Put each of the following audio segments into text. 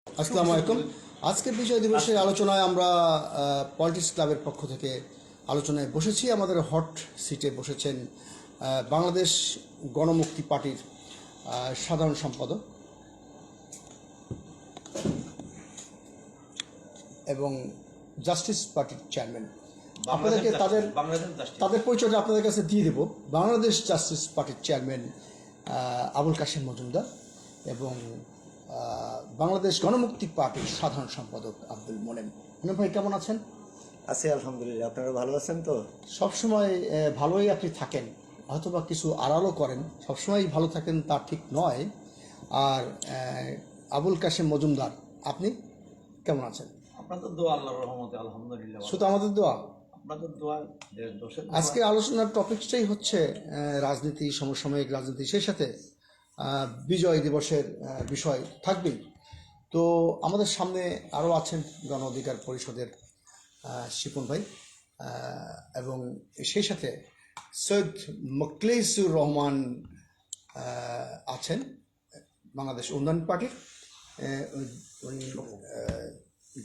আসসালামু আলাইকুম। আজকের বিজয় দিবসের আলোচনায় আমরা পলিটিক্স ক্লাবের পক্ষ থেকে আলোচনায় বসেছি। আমাদের হট সিটে বসেছেন বাংলাদেশ গণমুক্তি পার্টির সাধারণ সম্পাদক এবং জাস্টিস পার্টির চেয়ারম্যান। আপনাদেরকে তাদের পরিচয়টা আপনাদের কাছে দিয়ে দেব। বাংলাদেশ জাস্টিস পার্টির চেয়ারম্যান আবুল কাশেম মজুমদার এবং বাংলাদেশ গণমুক্তি পার্টির সাধারণ সম্পাদক আব্দুল মোনেম। মোনেম ভাই কেমন আছেন? আছি আলহামদুলিল্লাহ। আপনারা ভালো আছেন তো? সবসময় ভালোই আপনি থাকেন, হয়তোবা কিছু আড়ালও করেন, সবসময় ভালো থাকেন তা ঠিক নয়। আর আবুল কাশেম মজুমদার, আপনি কেমন আছেন? আপনাদের দোয়া, আল্লাহর রহমতে আলহামদুলিল্লাহ। শুধু আমাদের দোয়া, আপনাদের দোয়া, দেশ দোষের। আজকে আলোচনার টপিকটাই হচ্ছে রাজনীতি, সমসাময়িক রাজনীতি, সেই সাথে বিজয় দিবসের বিষয় থাকবেই। তো আমাদের সামনে আরও আছেন গণ অধিকার পরিষদের শিপন ভাই এবং সেই সাথে সৈয়দ মোখলেসুর রহমান আছেন বাংলাদেশ উন্নয়ন পার্টির, উনি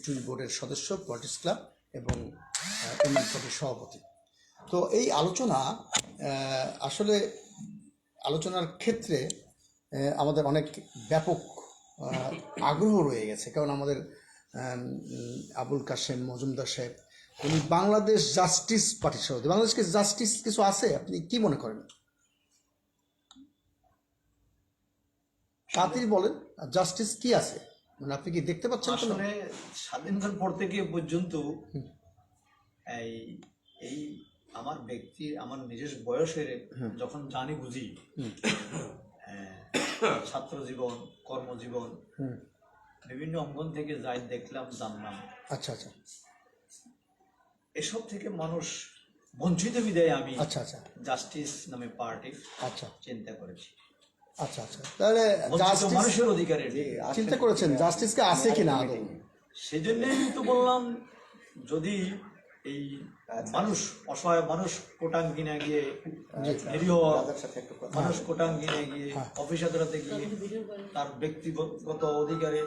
জুরি বোর্ডের সদস্য, পলিটিক্স ক্লাব এবং উন্নয়ন পার্টির সভাপতি। তো এই আলোচনা আসলে আলোচনার ক্ষেত্রে আমাদের অনেক ব্যাপক আগ্রহ রয়ে গেছে, কারণ আমাদের আবুল কাশেম মজুমদার সাহেব উনি বাংলাদেশ জাস্টিস পার্টির সভাপতি। বাংলাদেশকে জাস্টিস কিছু আছে, আপনি কি মনে করেন? তাড়াতাড়ি বলেন, জাস্টিস কি আছে, মানে আপনি কি দেখতে পাচ্ছেন? আসলে স্বাধীনতার পর থেকে পর্যন্ত এই এই আমার ব্যক্তির, আমার নিজস্ব বয়সের যখন জানি বুঝি, ছাত্র জীবন, কর্মজীবন, বিভিন্ন অঙ্গন থেকে যাই দেখলাম, জানলাম। আচ্ছা আচ্ছা, এসব থেকে মানুষ বঞ্চিত বিদায় আমি আচ্ছা আচ্ছা জাস্টিস নামে পার্টি আচ্ছা চিন্তা করেছি। আচ্ছা আচ্ছা, তাহলে মানুষের অধিকারের চিন্তা করেছেন জাস্টিসকে আছে কিনা আদৌ? সেই জন্যই তো বললাম, যদি এই মানুষ, অসহায় মানুষ কোটাং কিনে গিয়ে, নিরীহ মানুষ কোটাং কিনে গিয়ে, অফিস আদালতে গিয়ে তার ব্যক্তিগত অধিকারে,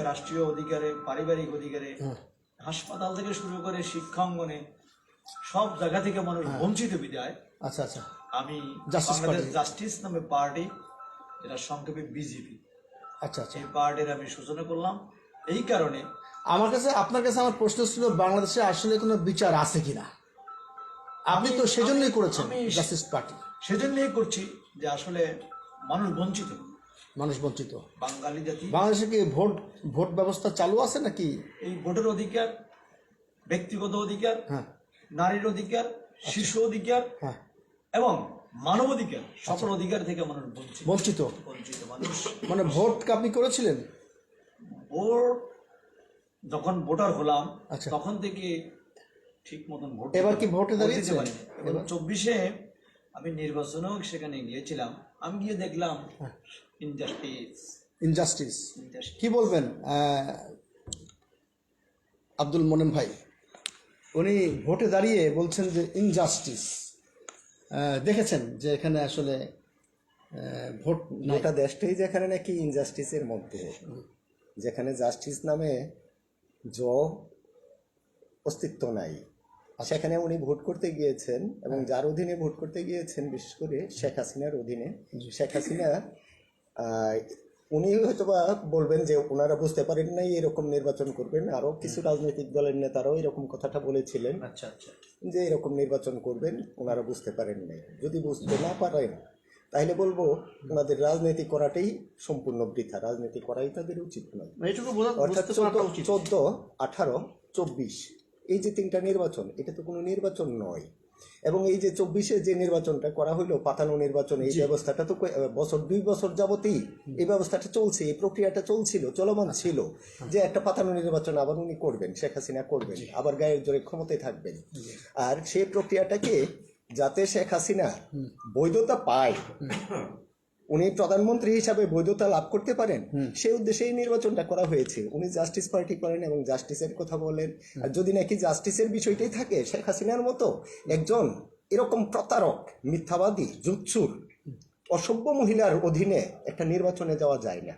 রাষ্ট্রীয় অধিকারে, পারিবারিক অধিকারে, হাসপাতাল থেকে শুরু করে শিক্ষা অঙ্গনে সব জায়গা থেকে মানুষ বঞ্চিত বিদায়। আচ্ছা আচ্ছা, আমি বাংলাদেশ জাস্টিস নামে পার্টি, যেটা সংক্ষেপে বিজেপি, আচ্ছা আচ্ছা, এই পার্টির আমি সূচনা করলাম। এই কারণে আপনার কাছে আমার প্রশ্ন ছিল, বাংলাদেশে আসলে কোনো বিচার আছে কিনা? আপনি তো সেজন্যই করেছেন জাস্টিস পার্টি। সেজন্যই করছি যে আসলে মানুষ বঞ্চিত, মানুষ বঞ্চিত। বাঙালি জাতি। বাংলাদেশে কি ভোট ব্যবস্থা চালু আছে নাকি? এই ভোটের অধিকার, ব্যক্তিগত অধিকার, নারীর অধিকার, শিশু অধিকার এবং মানব অধিকার, সকল অধিকার থেকে মানুষ বঞ্চিত মানুষ। মানে ভোট আপনি করেছিলেন? ভোট যখন ভোটার হলাম তখন থেকে ঠিক মতন ভোট। এবার কি ভোটে দাঁড়িয়েছে? এবং 24-এ আমি নির্বাচনেও সেখানে গিয়েছিলাম। আমি গিয়ে দেখলাম ইনজাস্টিস। কি বলবেন আব্দুল মোনেম ভাই? উনি ভোটে দাঁড়িয়ে বলছেন যে ইনজাস্টিস। দেখেছেন যে এখানে আসলে ভোট, গোটা দেশটাই যেখানে নাকি ইনজাস্টিসের মধ্যে, যেখানে জাস্টিস নামে অস্তিত্ব নাই, সেখানে উনি ভোট করতে গিয়েছেন এবং যার অধীনে ভোট করতে গিয়েছেন, বিশেষ করে শেখ হাসিনার অধীনে। শেখ হাসিনা, উনি হয়তোবা বলবেন যে ওনারা বুঝতে পারেন নাই এরকম নির্বাচন করবেন। আরও কিছু রাজনৈতিক দলের নেতারাও এরকম কথাটা বলেছিলেন যে এরকম নির্বাচন করবেন, ওনারা বুঝতে পারেন নাই। যদি বুঝতে না পারেন তাহলে বলবো ওনাদের রাজনীতি করাটাই সম্পূর্ণ বৃথা, রাজনীতি করাই তাদের উচিত নয়। অর্থাৎ 14, 18, 24 এই যে 3টা নির্বাচন, এটা তো কোনো নির্বাচন নয়। এবং এই যে 24-এ যে নির্বাচনটা করা হইলো, পাতানো নির্বাচন, এই ব্যবস্থাটা তো 2 বছর যাবতই এই ব্যবস্থাটা চলছে, এই প্রক্রিয়াটা চলমান ছিল যে একটা পাতানো নির্বাচন আবার উনি করবেন, শেখ হাসিনা করবেন, আবার গায়ের জোরে ক্ষমতায় থাকবেন। আর সেই প্রক্রিয়াটাকে যাতে শেখ হাসিনা বৈধতা পায়, উনি প্রধানমন্ত্রী হিসাবে বৈধতা লাভ করতে পারেন, সেই উদ্দেশ্যে এই নির্বাচনটা করা হয়েছে। উনি জাস্টিস পার্টি করেন এবং জাস্টিসের কথা বলেন। আর যদি নাকি জাস্টিসের বিষয়টাই থাকে, শেখ হাসিনার মতো একজন এরকম প্রতারক, মিথ্যাবাদী, জুৎসুর, অসভ্য মহিলার অধীনে একটা নির্বাচনে যাওয়া যায় না।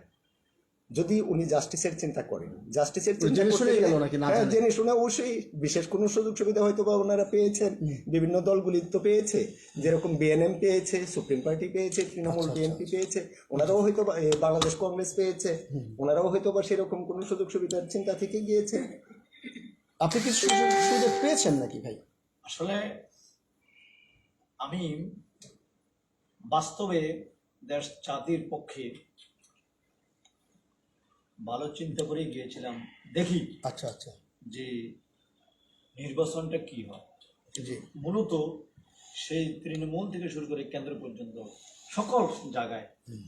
যদি উনি জাস্টিসের চিন্তা করেন, জাস্টিসের চিন্তা জেনে করতে শুনেই গেলে- গেল নাকি না হ্যাঁ, জেনে? জেনে শুনে অবশ্যই বিশেষ কোনো সুযোগ সুবিধা হয়তো বা ওনারা পেয়েছেন, বিভিন্ন দলগুলি তো পেয়েছে, যেরকম বিএনএম পেয়েছে, সুপ্রিম পার্টি পেয়েছে, তৃণমূল বিএনপি পেয়েছে, ওনারাও হয়তো বা বাংলাদেশ কংগ্রেস পেয়েছে, ওনারাও হয়তো বা সেরকম কোনো সুযোগ সুবিধার চিন্তা থেকে গিয়েছে। আপনি কি সুযোগ পেয়েছেন নাকি ভাই? আসলে আমি বাস্তবে দেশ জাতির পক্ষে ভালো চিন্তা করে গিয়েছিলাম, দেখি আচ্ছা আচ্ছা, যে নির্বাচনটা কি হয়। জি মূলত সেই তৃণমূল থেকে শুরু করে কেন্দ্র পর্যন্ত সকল জায়গায়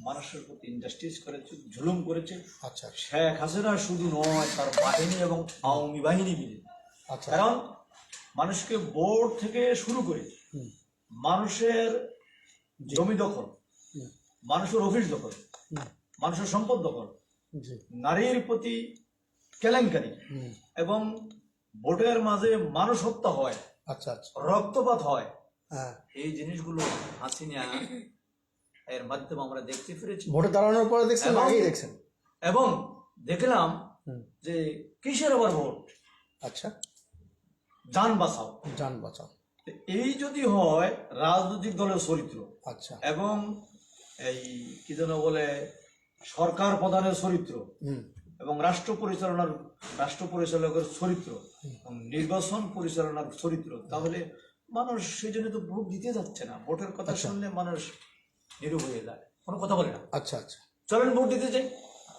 মানুষের প্রতি ইনজাস্টিস করেছে, জুলুম করেছে। আচ্ছা শেখ হাসিনা শুধু নয়, তার বাহিনী এবং আওয়ামী বাহিনী মিলে। আচ্ছা, কারণ মানুষকে ভোট থেকে শুরু করে মানুষের জমি দখল, মানুষের অফিস দখল, মানুষের সম্পদ দখল, জি নারীর প্রতি কেলেঙ্কারি এবং ভোটের মাঝে মানুষ হত্যা হয়, আচ্ছা আচ্ছা, রক্তপাত হয়, হ্যাঁ। এই জিনিসগুলো হাসিনা এর মাধ্যমে আমরা দেখতে পেরেছি ভোটে দাঁড়ানোর পরে দেখছেন না আগেই দেখছেন? এবং দেখলাম যে কিসের আবার ভোট, আচ্ছা, যান বাঁচাও। যান বাঁচাও, এই যদি হয় রাজনৈতিক দলের চরিত্র আচ্ছা, এবং এই কি যেন বলে সরকার প্রধানের চরিত্র এবং রাষ্ট্র পরিচালকের চরিত্র এবং নির্বাচন পরিচালনার চরিত্র, তাহলে মানুষ সেই জন্য তো ভোট দিতে যাচ্ছে না। ভোটের কথা শুনলে মানুষ নীরব হয়ে যায়, কোনো কথা বলে না। আচ্ছা আচ্ছা, চলেন ভোট দিতে চাই,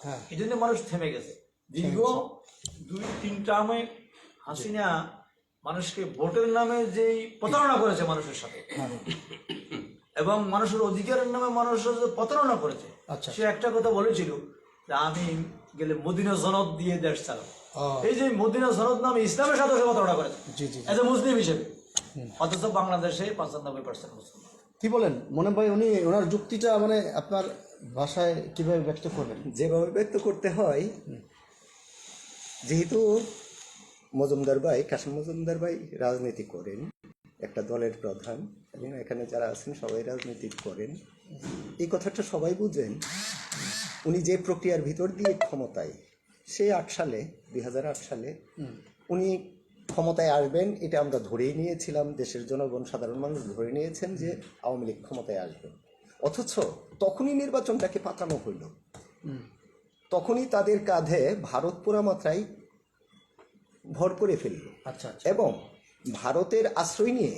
হ্যাঁ, এই জন্য মানুষ থেমে গেছে। দীর্ঘ 2-3 টার্মে হাসিনা মানুষকে ভোটের নামে যেই প্রতারণা করেছে মানুষের সাথে এবং মানুষের অধিকারের নামে মানুষের যে প্রতারণা করেছে, আচ্ছা, সে একটা কথা বলেছিল যে আমি গেলে মদিনা সনদ দিয়ে দেশ চালাবো। ও, এই যে মদিনা সনদ নামে ইসলামের সাথে প্রতারণা করেছে জি জি, এজ এ মুসলিম হিসেবে, অথচ বাংলাদেশে 95% মুসলমান। কি বলেন মনে ভাই? উনি ওনার যুক্তিটা মানে আপনার ভাষায় কিভাবে ব্যক্ত করবেন? যেভাবে ব্যক্ত করতে হয়, যেহেতু মজুমদার ভাই, কাসিম মজুমদার ভাই রাজনীতি করেন, একটা দলের প্রধান এবং এখানে যারা আছেন সবাই রাজনীতি করেন, এই কথাটা সবাই বুঝেন। উনি যে প্রক্রিয়ার ভিতর দিয়ে ক্ষমতায়, সে 2008 সালে উনি ক্ষমতায় আসবেন, এটা আমরা ধরেই নিয়েছিলাম, দেশের জনগণ সাধারণ মানুষ ধরে নিয়েছেন যে আওয়ামী লীগ ক্ষমতায় আসবে। অথচ তখনই নির্বাচনটাকে পাকানো হইল, তখনই তাদের কাঁধে ভারত পুরা মাত্রায় ভর করে ফেলল। আচ্ছা আচ্ছা, এবং ভারতের আশ্রয় নিয়ে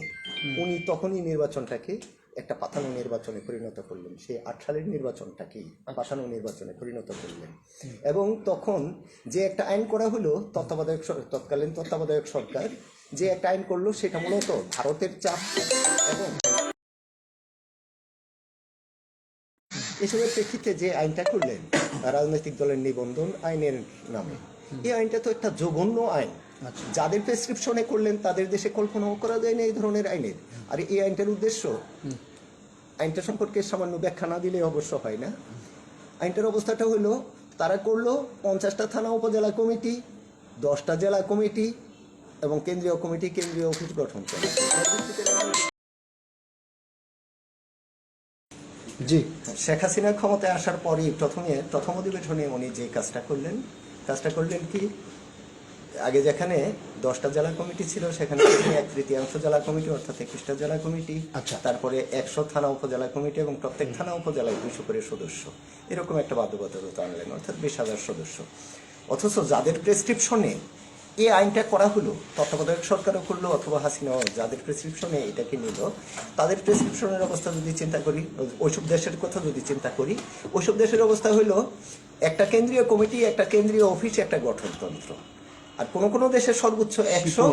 উনি তখনই নির্বাচনটাকে একটা পাতানো নির্বাচনে পরিণত করলেন। সেই 8 সালের নির্বাচনটাকেই পাতানো নির্বাচনে পরিণত করলেন। এবং তখন যে একটা আইন করা হলো, তৎকালীন তত্ত্বাবধায়ক সরকার যে একটা আইন করলো, সেটা মূলত ভারতের চাপ এবং এসবের প্রেক্ষিতে যে আইনটা করলেন রাজনৈতিক দলের নিবন্ধন আইনের নামে, এই আইনটা তো একটা জঘন্য আইন। যাদের প্রেসক্রিপশনে করলেন তাদের দেশে কল্পনাও করা যায় না এই ধরনের আইনের। আর এই আইনটার উদ্দেশ্য, আইনটা সম্পর্কে সামান্য ব্যাখ্যা না দিলে অবশ্য হয় না। আইনটার অবস্থাটা হলো, তারা করলো 50টা থানা উপজেলা কমিটি, 10টা জেলা কমিটি এবং কেন্দ্রীয় কমিটি, কেন্দ্রীয় অফিস গঠন করে। জি, শেখ হাসিনা ক্ষমতায় আসার পরই প্রথম অধিবেশনে উনি যে কাজটা করলেন কি, আগে যেখানে 10টা জেলা কমিটি ছিল, সেখানে 1/3 জেলা কমিটি অর্থাৎ 21টা জেলা কমিটি, আচ্ছা, তারপরে 100 থানা উপজেলা কমিটি এবং প্রত্যেক থানা উপজেলায় 200 করে সদস্য, এরকম একটা বাধ্যবাধকতা আনলেন, অর্থাৎ 20,000 সদস্য। অথচ যাদের প্রেসক্রিপশনে এই আইনটা করা হলো, তত্ত্বাবধায়ক সরকারও করলো অথবা হাসিনাও যাদের প্রেসক্রিপশনে এটাকে নিল, তাদের প্রেসক্রিপশনের অবস্থা যদি চিন্তা করি, ওইসব দেশের কথা যদি চিন্তা করি, ওইসব দেশের অবস্থা হলো একটা কেন্দ্রীয় কমিটি, একটা কেন্দ্রীয় অফিস, একটা গঠনতন্ত্র, আর কোনো দেশের সর্বোচ্চ 100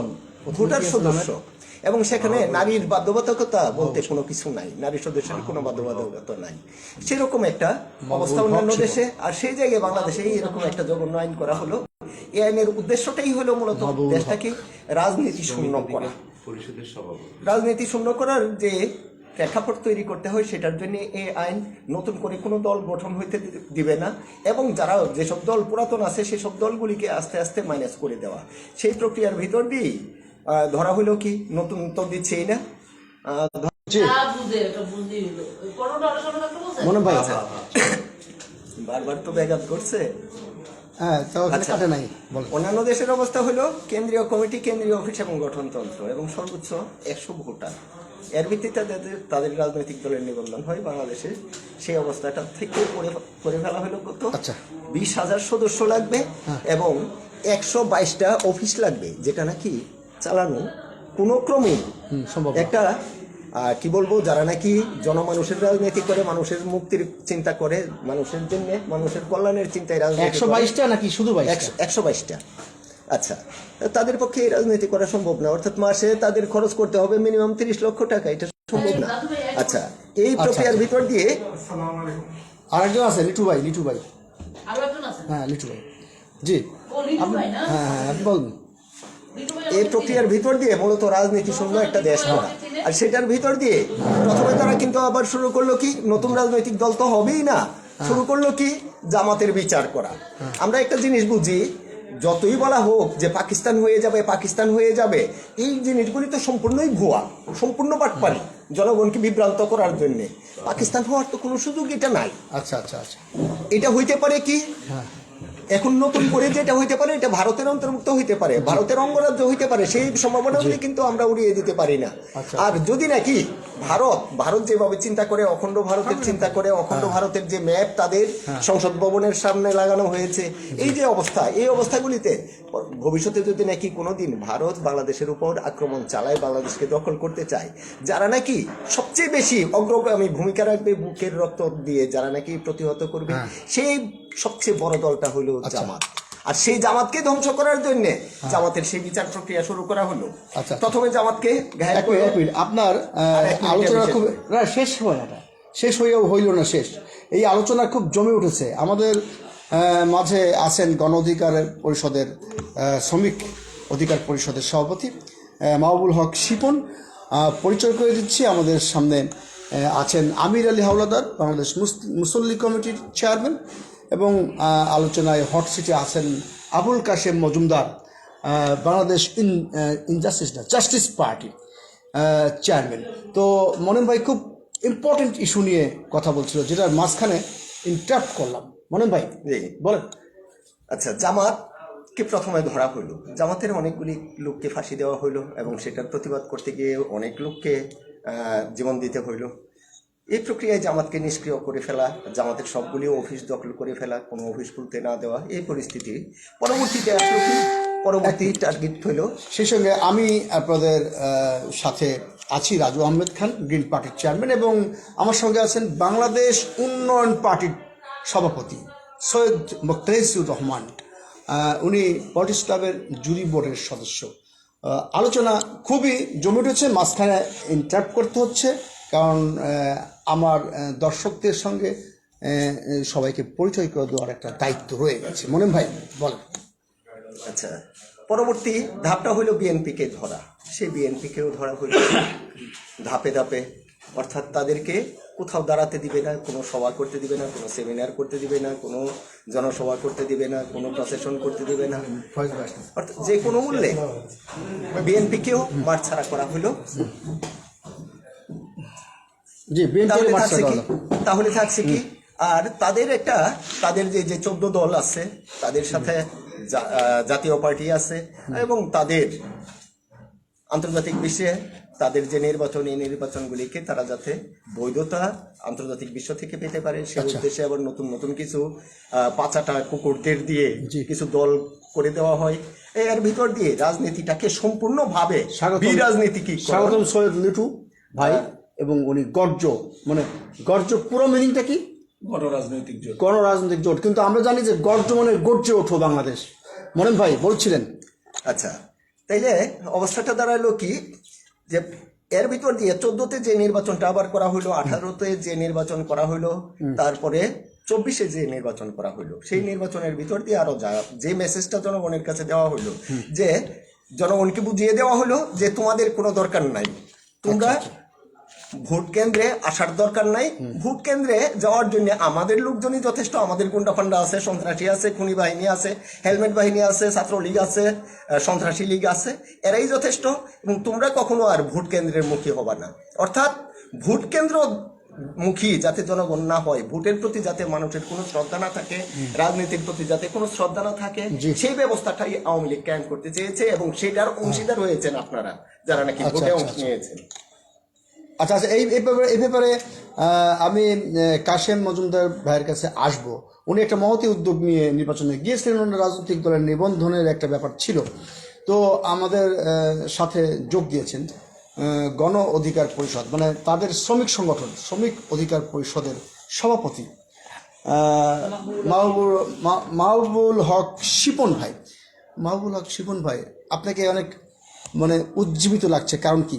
ভোটার সদস্য, এবং সেখানে নারীর বাধ্যবাধকতা বলতে কোনো কিছু নাই, নারী সদস্যের কোনো বাধ্যবাধকতা নাই, সেরকম একটা অবস্থা অন্যান্য দেশে। আর সেই জায়গায় বাংলাদেশে এরকম একটা জঘন্য আইন করা হলো। এই আইনের উদ্দেশ্যটাই হলো মূলত দেশটাকে রাজনীতি শূন্য করা, রাজনীতি শূন্য করার যে প্রেক্ষাপট তৈরি করতে হয়, সেটার জন্য এই আইন নতুন করে কোনো দল গঠন হইতে দিবে না, এবং যারা যেসব দল পুরাতন আছে সেসব দলগুলিকে আস্তে আস্তে মাইনাস করে দেওয়া। সেই প্রক্রিয়ার ভিতর দিয়ে ধরা হইল কি, নতুন তো দিচ্ছেই না। জি, মনে ভাই, বারবার তো ব্যাঘাত করছে। হ্যাঁ, তো ওখানে আচ্ছা। কাটে নাই বলেন। অন্যান্য দেশের অবস্থা হলো কেন্দ্রীয় কমিটি, কেন্দ্রীয় অফিস এবং গঠনতন্ত্র এবং সর্বোচ্চ 100 ভোটার, এর ভিত্তিতে তাদের রাজনৈতিক দলের নিবন্ধন হয়। বাংলাদেশে সেই অবস্থাটা থেকে করে ফেলা হলো কত, আচ্ছা। 20,000 সদস্য লাগবে এবং 122টা অফিস লাগবে, যেটা নাকি চালানো কোনো ক্রমেই সম্ভব না। একটা কি বলবো, যারা নাকি জনমানুষের রাজনীতি করে, মানুষের মুক্তির চিন্তা করে, মানুষের জন্য, মানুষের কল্যাণের চিন্তায় রাজনীতি 122টা নাকি শুধু 22টা? 122টা। আচ্ছা, তাদের পক্ষে এই রাজনীতি করা সম্ভব না, অর্থাৎ মাসে তাদের খরচ করতে হবে মিনিমাম 30 লক্ষ টাকা, এটা সম্ভব না। আচ্ছা, এই প্রক্রিয়ার ভিতর দিয়ে আরেকজন আছে, লিটু ভাই, লিটু ভাই। আরো একজন আছে। হ্যাঁ, লিটু ভাই, জি। ও লিটু ভাই না? হ্যাঁ হ্যাঁ, আপনি বলুন। লিটু ভাই এই প্রক্রিয়ার ভিতর দিয়ে মূলত রাজনীতি শূন্য একটা দেশ গড়া, আর সেটার ভিতর দিয়ে প্রথমে তারা কিন্তু আবার শুরু করলো কি, নতুন রাজনৈতিক দল তো হবেই না, শুরু করলো কি জামাতের বিচার করা। আমরা একটা জিনিস বুঝি, যতই বলা হোক যে পাকিস্তান হয়ে যাবে, পাকিস্তান হয়ে যাবে, এই জিনিসগুলি তো সম্পূর্ণই ভুয়া, সম্পূর্ণ বাটপারি, জনগণকে বিভ্রান্ত করার জন্য। পাকিস্তান হওয়ার তো কোনো সুযোগ এটা নাই। আচ্ছা আচ্ছা আচ্ছা, এটা হইতে পারে কি, হ্যাঁ, এখন নতুন করে যেটা হইতে পারে, এটা ভারতের অন্তর্ভুক্ত হইতে পারে, ভারতের অঙ্গরাজ্য হইতে পারে, সেই সম্ভাবনাগুলি কিন্তু আমরা উড়িয়ে দিতে পারি না। আচ্ছা। আর যদি নাকি ভারত যেভাবে চিন্তা করে, অখণ্ড ভারতের চিন্তা করে, অখণ্ড ভারতের যে ম্যাপ তাদের সংসদ ভবনের সামনে লাগানো হয়েছে, এই যে অবস্থা, এই অবস্থাগুলিতে ভবিষ্যতে যদি নাকি কোনোদিন ভারত বাংলাদেশের উপর আক্রমণ চালায়, বাংলাদেশকে দখল করতে চায়, যারা নাকি সবচেয়ে বেশি অগ্রগামী ভূমিকা রাখবে, বুকের রক্ত দিয়ে যারা নাকি প্রতিহত করবে, সেই সবচেয়ে বড় দলটা হলো জামাত। আর সেই জামাতকে ধ্বংস করার জন্য জামাতের সেই বিচার প্রক্রিয়া শুরু করা হলো। আচ্ছা। প্রথমে জামাতকে ঘায়েল করে আপনার এক মিনিটের আলোচনা বিষয়। খুব না, শেষ হয় না, শেষ হইয়াও হইল না শেষ। এই আলোচনা খুব জমে উঠেছে। আমাদের মাঝে আছেন গণ অধিকার পরিষদের শ্রমিক অধিকার পরিষদের সভাপতি মাহবুবুল হক শিপন। পরিচয় করে দিচ্ছি, আমাদের সামনে আছেন আমির আলী হাওলাদার, বাংলাদেশ মুসল্লি কমিটির চেয়ারম্যান, এবং আলোচনায় হট সিটে আছেন Abul Kashem Majumdar, Bangladesh justice party chairman. তো মনেন ভাই খুব ইম্পর্টেন্ট ইস্যু নিয়ে কথা বলছিল, যেটার মাঝখানে ইন্টারাপ্ট করলাম। মনেন ভাই জি। বলেন। আচ্ছা, জামাতকে প্রথমে ধরা হইল, জামাতের অনেকগুলি লোককে ফাঁসি দেওয়া হইল এবং সেটার প্রতিবাদ করতে গিয়ে অনেক লোককে জীবন দিতে হইল। এই প্রক্রিয়ায় জামাতকে নিষ্ক্রিয় করে ফেলা, জামাতের সবগুলি অফিস দখল করে ফেলা, কোনো অফিস খুলতে না দেওয়া, এই পরিস্থিতি পরবর্তীতে আসলো কি, পরবর্তী টার্গেট হইল। সেই সঙ্গে আমি আপনাদের সাথে আছি রাজু আহমেদ খান, গ্রিন পার্টির চেয়ারম্যান, এবং আমার সঙ্গে আছেন বাংলাদেশ উন্নয়ন পার্টির সভাপতি সৈয়দ মুক্তাহিজুর রহমান। উনি পলিটিক্স ক্লাবের জুরি বোর্ডের সদস্য। আলোচনা খুবই জমে উঠেছে, মাঝখানে ইন্টারাপ্ট করতে হচ্ছে, কারণ আমার দর্শকদের সঙ্গে সবাইকে পরিচয় করে দেওয়ার একটা দায়িত্ব রয়ে গেছে। মনেন ভাই বলেন। আচ্ছা, পরবর্তী ধাপটা হইল বিএনপিকে ধরা। সেই বিএনপিকেও ধরা হইল ধাপে ধাপে, অর্থাৎ তাদেরকে কোথাও দাঁড়াতে দিবে না, কোনো সভা করতে দিবে না, কোনো সেমিনার করতে দিবে না, কোনো জনসভা করতে দিবে না, কোনো প্রসেশন করতে দিবে না, অর্থাৎ যে কোনো মূল্যে বিএনপিকেও মাঠ ছাড়া করা হইল। জি, তাহলে থাকছে কি, তাহলে থাকছে কি, আর তাদের যে 14 দল আছে, তাদের সাথে জাতীয় পার্টি আছে, এবং তাদের আন্তর্জাতিক বিশ্বে তাদের যে নির্বাচন, এই নির্বাচনগুলিকে তারা যাতে বৈধতা আন্তর্জাতিক বিশ্ব থেকে পেতে পারে, সে উদ্দেশ্যে আবার নতুন নতুন কিছু পাচাটা কুকুরদের দিয়ে কিছু দল করে দেওয়া হয়। এর ভিতর দিয়ে রাজনীতিটাকে সম্পূর্ণভাবে স্বাগতম সৈয়দ লিটু ভাই, এবং উনি গর্জ পুরো মিনিংটা কি? গণরাজনৈতিক জোট। কিন্তু আমরা জানি যে গর্জ মানে গর্জে ওঠো বাংলাদেশ। মনেন ভাই বলছিলেন। আচ্ছা, তাইলে অবস্থাটা দাঁড়ালো কি, যে এর ভিতর দিয়ে 14তে যে নির্বাচনটা আবার করা হইলো, 18তে যে নির্বাচন করা হইলো, তারপরে 24-এ যে নির্বাচন করা হইলো, সেই নির্বাচনের ভিতর দিয়ে আরো যে মেসেজটা জনগণের কাছে দেওয়া হইলো, যে জনগণকে বুঝিয়ে দেওয়া হলো যে তোমাদের কোনো দরকার নাই, তোমরা ভোট কেন্দ্রে আসার দরকার নাই, ভোট কেন্দ্রে যাওয়ার জন্য আমাদের লোকজনই যথেষ্ট, আমাদের গুন্ডা ফান্ডা আছে, সন্ত্রাসী আছে, খুনি বাহিনী আছে, হেলমেট বাহিনী আছে, ছাত্রলীগ আছে, সন্ত্রাসী লীগ আছে, এরাই যথেষ্ট, এবং তোমরা কখনো আর ভোট কেন্দ্রের মুখী হবা না। অর্থাৎ ভোট কেন্দ্র মুখী যাতে জনগণ না হয়, ভোটের প্রতি যাতে মানুষের কোনো শ্রদ্ধা না থাকে, রাজনীতির প্রতি যাতে কোনো শ্রদ্ধা না থাকে, সেই ব্যবস্থাটাই আওয়ামী লীগ কায়েম করতে চেয়েছে এবং সেটার অংশীদার হয়েছেন আপনারা যারা নাকি ভোটে অংশ নিয়েছেন। আচ্ছা আচ্ছা, এই ব্যাপারে আমি কাশেম মজুমদার ভাইয়ের কাছে আসব। উনি একটা মহতী উদ্যোগ নিয়ে নির্বাচনে গিয়েছিলেন, ওনার রাজনৈতিক দলের নিবন্ধনের একটা ব্যাপার ছিল, তো আমাদের সাথে যোগ দিয়েছেন গণ অধিকার পরিষদ, মানে তাদের শ্রমিক সংগঠন শ্রমিক অধিকার পরিষদের সভাপতি মাহবুবুল হক শিপন ভাই। মাহবুবুল হক শিপন ভাই, আপনাকে অনেক মানে উজ্জীবিত লাগছে, কারণ কি?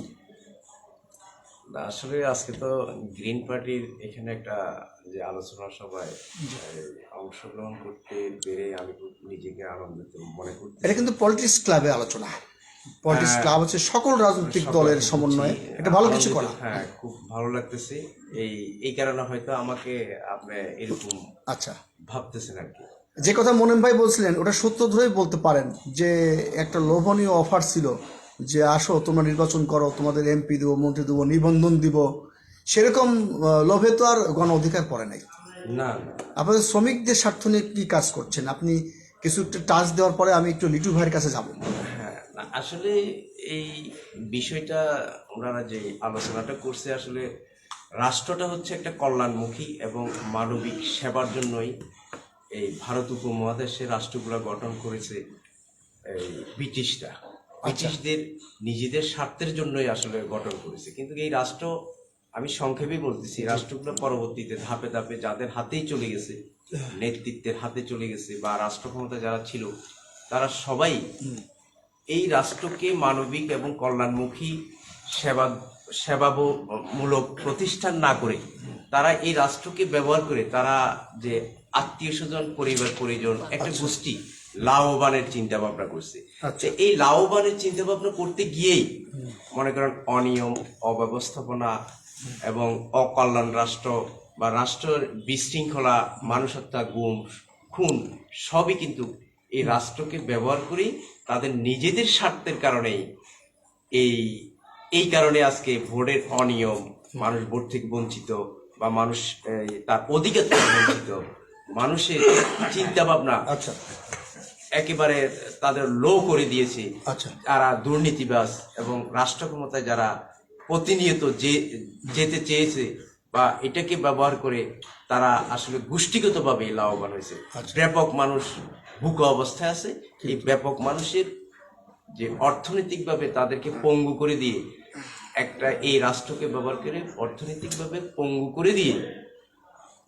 না, আসলে আজকে তো গ্রিন পার্টির এখানে একটা যে আলোচনা সভায় অংশগ্রহণ করতে পেরে আমি খুব নিজেকে আনন্দিত মনে করছি। এটা কিন্তু পলিটিক্স ক্লাবে আলোচনা, পলিটিক্স ক্লাব হচ্ছে সকল রাজনৈতিক দলের সমন্বয়ে, এটা ভালো কিছু করা। হ্যাঁ, খুব ভালো লাগতেছে। এই কারণে হয়তো আমাকে আপনি এরকম আচ্ছা ভাবতেছেন আর কি। যে কথা মোনেম ভাই বলছিলেন ওটা সত্য ধরেই বলতে পারেন যে একটা লোভনীয় অফার ছিল যে আসো তোমরা নির্বাচন করো, তোমাদের এমপি দেবো, মন্ত্রী দেবো, নিবন্ধন দিব, সেরকম লোভে তো আর গণ অধিকার পড়ে নাই। না, আপনাদের শ্রমিকদের স্বার্থ নিয়ে কি কাজ করছেন আপনি? কিছু একটা টাচ দেওয়ার পরে আমি একটু লিটু ভাইয়ের কাছে যাব। হ্যাঁ, আসলে এই বিষয়টা ওনারা যে আলোচনাটা করছে, আসলে রাষ্ট্রটা হচ্ছে একটা কল্যাণমুখী এবং মানবিক সেবার জন্যই এই ভারত উপমহাদেশের রাষ্ট্রগুলো গঠন করেছে এই ব্রিটিশরা। ব্রিটিশদের নিজেদের স্বার্থের জন্যই আসলে গঠন করেছে, কিন্তু এই রাষ্ট্র, আমি সংক্ষেপে বলতেছি, রাষ্ট্রগুলো পরবর্তীতে ধাপে ধাপে যাদের হাতেই চলে গেছে, নেতৃত্বের হাতে চলে গেছে বা রাষ্ট্র ক্ষমতা যারা ছিল, তারা সবাই এই রাষ্ট্রকে মানবিক এবং কল্যাণমুখী সেবামূলক প্রতিষ্ঠান না করে তারা এই রাষ্ট্রকে ব্যবহার করে তারা যে আত্মীয় স্বজন, পরিবার পরিজন, একটা গোষ্ঠী লাভবানের চিন্তা ভাবনা করছে। এই লাভবানের চিন্তা ভাবনা করতে গিয়েই মনে করেন অনিয়ম, অব্যবস্থাপনা এবং অকল্যাণ রাষ্ট্র বা রাষ্ট্রের বিশৃঙ্খলা, মানুষ হত্যা, গুম, খুন সবই কিন্তু এই রাষ্ট্রকে ব্যবহার করে তাদের নিজেদের স্বার্থের কারণেই এই কারণে আজকে ভোটের অনিয়ম, মানুষ ভোট থেকে বঞ্চিত বা মানুষ তার অধিকার থেকে বঞ্চিত, মানুষের চিন্তা ভাবনা আচ্ছা একেবারে তাদের লো করে দিয়েছে। আচ্ছা, তারা দুর্নীতিবাজ এবং রাষ্ট্র ক্ষমতায় যারা প্রতিনিয়ত যেতে চেয়েছে বা এটাকে ব্যবহার করে তারা আসলে গোষ্ঠীগতভাবে লাভবান হয়েছে। ব্যাপক মানুষ ভুকা অবস্থায় আছে, এই ব্যাপক মানুষের যে অর্থনৈতিকভাবে তাদেরকে পঙ্গু করে দিয়ে একটা এই রাষ্ট্রকে ব্যবহার করে অর্থনৈতিকভাবে পঙ্গু করে দিয়ে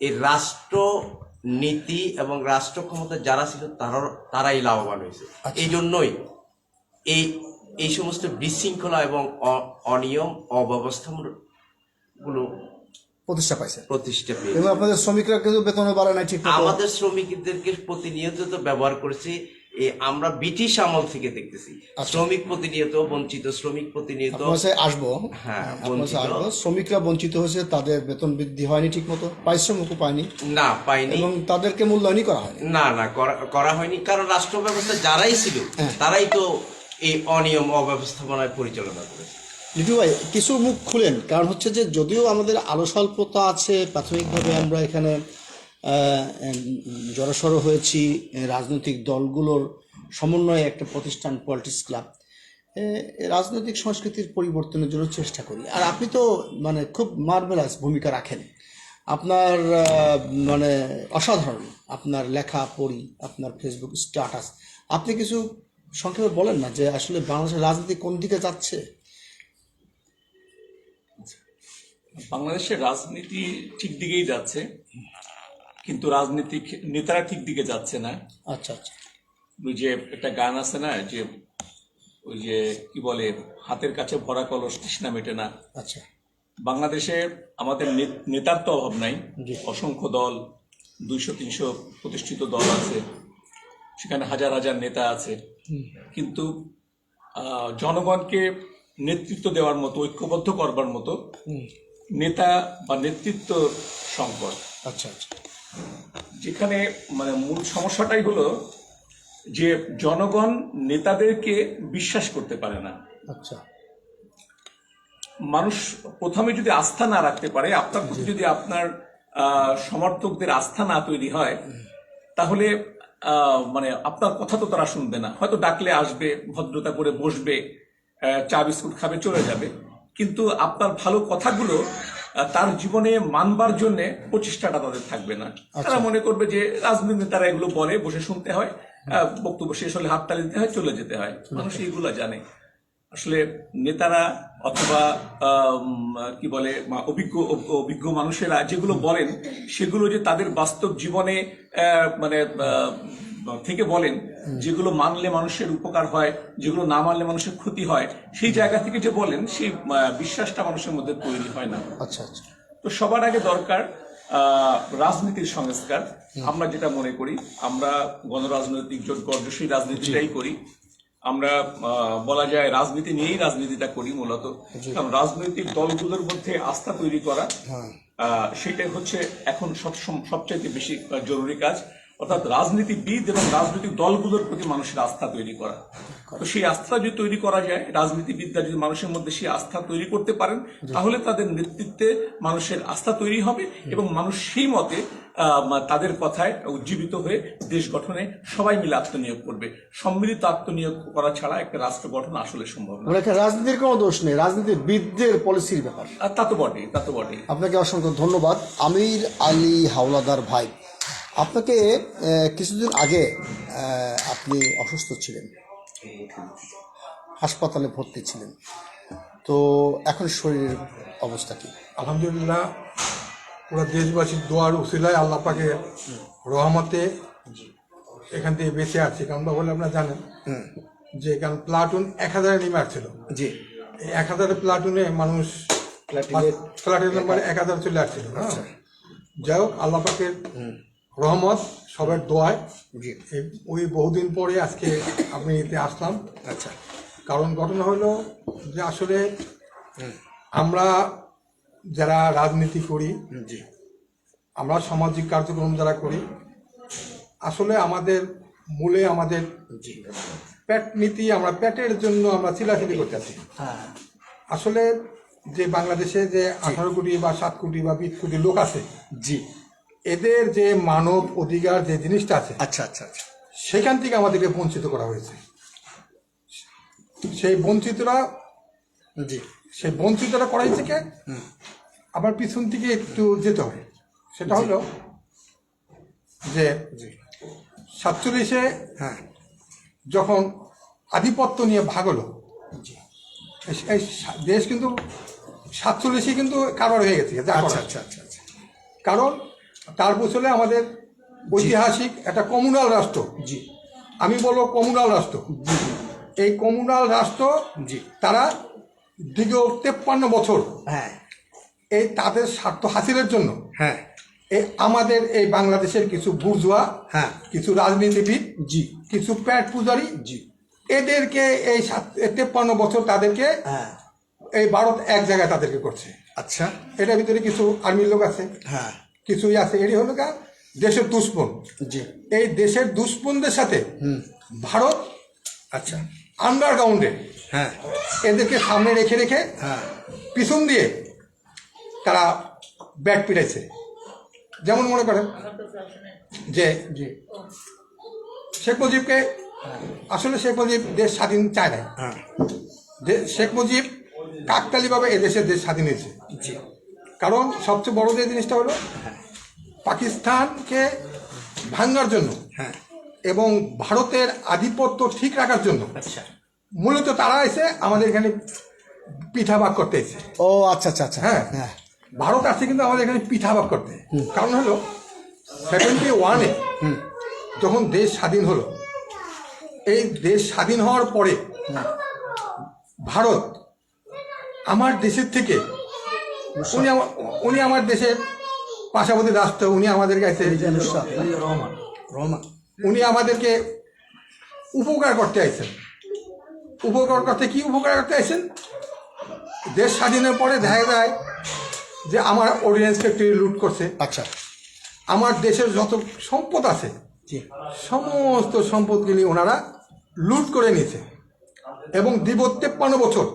এই রাষ্ট্র নীতি এবং রাষ্ট্র ক্ষমতা যারা ছিল তারাই লাভবান হয়েছে। এই জন্যই এই সমস্ত বিশৃঙ্খলা এবং অনিয়ম, অব্যবস্থাগুলো প্রতিষ্ঠা পেয়েছে। এবং আপনাদের শ্রমিকরা কিন্তু বেতনও বাড়ে নাই ঠিক। আমাদের শ্রমিকদেরকে প্রতিনিয়ত তো ব্যবহার করেছে, আমরা ব্রিটিশ আমল থেকে দেখতেছি শ্রমিক প্রতিনিয়ত বঞ্চিত, শ্রমিক প্রতিনিয়ত আসবো। হ্যাঁ, শ্রমিকরা বঞ্চিত হয়েছে, তাদের বেতন বৃদ্ধি হয়নি ঠিক মতো, পারিশ্রমিকও পায়নি, না পায়নি, এবং তাদেরকে মূল্যায়নই করা হয়নি। না করা হয়নি, কারণ রাষ্ট্র ব্যবস্থা যারাই ছিল তারাই তো এই অনিয়ম অব্যবস্থাপনায় পরিচালনা করেছে। লিটু ভাই কিছু মুখ খুলেন, কারণ হচ্ছে যে যদিও আমাদের আলো স্বল্পতা আছে, প্রাথমিকভাবে আমরা এখানে জড়সড় হয়েছি রাজনৈতিক দলগুলোর সমন্বয়ে একটা প্রতিষ্ঠান পলিটিক্স ক্লাব, রাজনৈতিক সংস্কৃতির পরিবর্তনের জন্য চেষ্টা করি। আর আপনি তো মানে খুব মার্ভেলাস ভূমিকা রাখেন, আপনার মানে অসাধারণ, আপনার লেখা পড়ি, আপনার ফেসবুক স্ট্যাটাস, আপনি কিছু সংক্ষেপে বলেন না যে আসলে বাংলাদেশের রাজনীতি কোন দিকে যাচ্ছে? বাংলাদেশের রাজনীতি ঠিক দিকেই যাচ্ছে, কিন্তু রাজনীতিক নেতারা ঠিক দিকে যাচ্ছে না। আচ্ছা আচ্ছা, ওই যে একটা গান আছে না, যে ওই যে কি বলে, হাতের কাছে ভরা কলস তৃষ্ণা মেটে না। আচ্ছা, বাংলাদেশে আমাদের নেতার তো অভাব নাই, অসংখ্য দল, 200-300 প্রতিষ্ঠিত দল আছে, সেখানে হাজার হাজার নেতা আছে, কিন্তু জনগণকে নেতৃত্ব দেওয়ার মতো, ঐক্যবদ্ধ করবার মতো নেতা বা নেতৃত্ব সংকট। আচ্ছা আচ্ছা, যেখানে মানে মূল সমস্যাটাই হলো যে জনগণ নেতাদেরকে বিশ্বাস করতে পারে না। আচ্ছা, মানুষ প্রথমে যদি আস্থা না রাখতে পারে, আপনার প্রতি যদি আপনার সমর্থকদের আস্থা না তৈরি হয়, তাহলে মানে আপনার কথা তো তারা শুনবে না। হয়তো ডাকলে আসবে, ভদ্রতা করে বসবে, চা বিস্কুট খাবে, চলে যাবে, কিন্তু আপনার ভালো কথাগুলো তার জীবনে মানবার জন্য প্রচেষ্টাটা তাদের থাকবে না। তারা মনে করবে যে রাজনীতি তারা এগুলো বলে, বসে শুনতে হয়, বক্তব্য শেষ হলে হাততালি দিতে হয়, চলে যেতে হয়। মানুষ এইগুলো জানে। আসলে নেতারা অথবা কি বলে অভিজ্ঞ মানুষেরা যেগুলো বলেন, সেগুলো যে তাদের বাস্তব জীবনে মানে থেকে বলেন, যেগুলো মানলে মানুষের উপকার হয়, যেগুলো না মানলে মানুষের ক্ষতি হয়, সেই জায়গা থেকে যে বলেন, সেই বিশ্বাসটা মানুষের মধ্যে তৈরি হয় না। আচ্ছা আচ্ছা। তো সবার আগে দরকার রাজনীতির সংস্কার। আমরা যেটা মনে করি, আমরা গণরাজনৈতিক জোট গর্জসী রাজনীতিটাই করি। আমরা বলা যায় রাজনীতি নিয়েই রাজনীতিটা করি মূলত। কারণ রাজনৈতিক দলগুলোর মধ্যে আস্থা তৈরি করা, সেটাই হচ্ছে এখন সবচাইতে বেশি জরুরি কাজ। অর্থাৎ রাজনীতিবিদ এবং রাজনৈতিক দলগুলোর প্রতি মানুষের আস্থা তৈরি করা। তো সেই আস্থা যদি তৈরি করা যায়, রাজনীতিবিদরা যদি মানুষের মধ্যে সেই আস্থা তৈরি করতে পারেন, তাহলে তাদের নেতৃত্বে মানুষের আস্থা তৈরি হবে এবং মানুষ সেই মতে তাদের কথায় উজ্জীবিত হয়ে দেশ গঠনে সবাই মিলে আত্মনিয়োগ করবে। সম্মিলিত আত্মনিয়োগ করা ছাড়া একটা রাষ্ট্র গঠন আসলে সম্ভব না। মানে রাজনীতির কোনো দোষ নেই, রাজনীতিবিদদের পলিসির ব্যাপার। তা তো বটেই, তা তো বটেই। আপনাকে অসংখ্য ধন্যবাদ আমির আলী হাওলাদার ভাই। আপনাকে কিছুদিন আগে আপনি অসুস্থ ছিলেন, হাসপাতালে ভর্তি ছিলেন, তো এখন শরীরের অবস্থা কি? আলহামদুলিল্লাহ, পুরো দেশবাসীর দোয়ার উসিলায় আল্লাহ পাকের রহমতে এখান থেকে বেঁচে আছি। কারণ বলে আপনারা জানেন যে এখানে প্লাটুন 1000 নেমে আসছিল। জি, এই 1000 প্লাটুনে মানুষ প্লাটুন নাম্বার 1000 চলে আসছিল। যাই হোক, আল্লাহ পাকের রহমত, সবার দোয়ায় ওই বহুদিন পরে আজকে আপনি এতে আসলাম। আচ্ছা, কারণ ঘটনা হলো যে আসলে আমরা যারা রাজনীতি করি, আমরা সামাজিক কার্যক্রম যারা করি, আসলে আমাদের মূলে আমাদের পেট নীতি, আমরা পেটের জন্য আমরা চিলাচিলি করতেছি। আসলে যে বাংলাদেশে যে 18 কোটি বা 7 কোটি বা 20 কোটি লোক আছে, জি, এদের যে মানব অধিকার যে জিনিসটা আছে, আচ্ছা আচ্ছা আচ্ছা, সেখান থেকে আমাদেরকে বঞ্চিত করা হয়েছে। সেই বঞ্চিতরা করা হয়েছে কে? আবার পিছন থেকে একটু যেতে হবে। সেটা হলো যে 47-এ যখন আধিপত্য নিয়ে ভাগ হলো, এই দেশ কিন্তু 47-এ কিন্তু কারবার হয়ে গেছে। আচ্ছা আচ্ছা আচ্ছা আচ্ছা, কারণ তার বছরে আমাদের ঐতিহাসিক একটা কমিউনাল রাষ্ট্র, জি, আমি বলবো কমিউনাল রাষ্ট্র, এই কমিউনাল রাষ্ট্র তারা দীর্ঘ 53 বছর এই তাদের স্বার্থ হাসিলের জন্য এই আমাদের এই বাংলাদেশের কিছু বুর্জোয়া, কিছু রাজনীতিবিদ, কিছু পেট পূজারি, এদেরকে এই 53 বছর তাদেরকে এই ভারত এক জায়গায় তাদেরকে করছে। আচ্ছা, এটার ভিতরে কিছু আর্মির লোক আছে, কিছুই আছে, এটি হলো দেশের দুশ্মন। এই দেশের দুশ্মনদের সাথে ভারত আচ্ছা আন্ডারগ্রাউন্ডে এদেরকে সামনে রেখে রেখে পিছন দিয়ে তারা ব্যাট পিটাইছে। যেমন মনে করেন যে শেখ মুজিবকে, আসলে শেখ মুজিব দেশ স্বাধীন চায় নাই। শেখ মুজিব কাকতালীয়ভাবে এদেশের দেশ স্বাধীন হয়েছে। কারণ সবচেয়ে বড় যে জিনিসটা হলো পাকিস্তানকে ভাঙার জন্য এবং ভারতের আধিপত্য ঠিক রাখার জন্য মূলত তারা এসে আমাদের এখানে পিঠা ভাগ করতে এসে। ও আচ্ছা আচ্ছা আচ্ছা, হ্যাঁ, ভারত আসছে কিন্তু আমাদের এখানে পিঠা ভাগ করতে। কারণ হলো 71-এ যখন দেশ স্বাধীন হলো, এই দেশ স্বাধীন হওয়ার পরে ভারত আমার দেশের থেকে, উনি আমার দেশের পার্শ্ববর্তী রাষ্ট্র, উনি আমাদের কাছে উনি আমাদেরকে উপকার করতে আইছেন। উপকার করতে কি উপকার করতে আইছেন? দেশ স্বাধীনের পরে দেখা যায় যে আমার অর্ডিন্যান্স ফ্যাক্টরি লুট করছে। আচ্ছা, আমার দেশের যত সম্পদ আছে সমস্ত সম্পদগুলি ওনারা লুট করে নিয়েছে এবং দীর্ঘ 53 বছর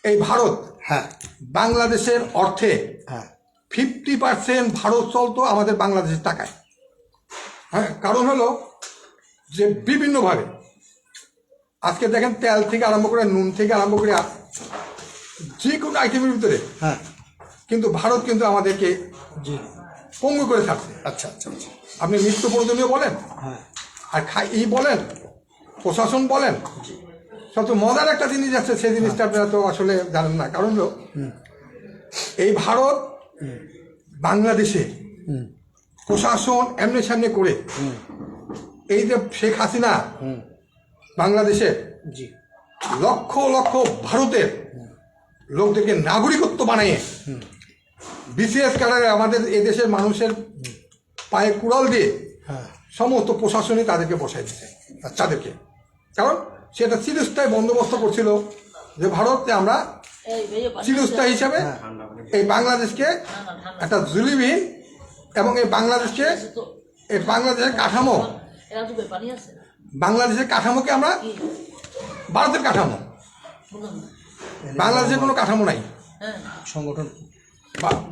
এই ভারত হ্যাঁ বাংলাদেশের অর্থে হ্যাঁ 50% ভারত চলতো আমাদের বাংলাদেশের টাকায়। হ্যাঁ, কারণ হলো যে বিভিন্নভাবে আজকে দেখেন তেল থেকে আরম্ভ করে নুন থেকে আরম্ভ করে যে কোনো আইটেমের ভিতরে হ্যাঁ কিন্তু ভারত কিন্তু আমাদেরকে জি পঙ্গু করে থাকছে। আচ্ছা আচ্ছা আচ্ছা আপনি নিত্য প্রয়োজনীয় বলেন হ্যাঁ আর বলেন প্রশাসন বলেন, সবচেয়ে মজার একটা জিনিস আছে, সেই জিনিসটা আপনারা তো আসলে জানেন না। কারণ হলো এই ভারত বাংলাদেশে প্রশাসন এমনি সামনে করে এই যে শেখ হাসিনা বাংলাদেশে জি লক্ষ লক্ষ ভারতের লোকদেরকে নাগরিকত্ব বানিয়ে বিসিএস কার্ডে আমাদের এদেশের মানুষের পায়ে কুড়াল দিয়ে হ্যাঁ সমস্ত প্রশাসনই তাদেরকে বসাই দিচ্ছে তাদেরকে। কারণ সেটা চিরস্থায়ী বন্দোবস্ত করছিল যে ভারতে আমরা চিরস্থায়ী হিসাবে এই বাংলাদেশকে একটা জুলিবিহীন এবং এই বাংলাদেশের কাঠামো, এরা তো ব্যাপারই আছে বাংলাদেশের কাঠামোকে আমরা ভারতের কাঠামো, বলুন না। বাংলাদেশের কোনো কাঠামো নাই। হ্যাঁ সংগঠন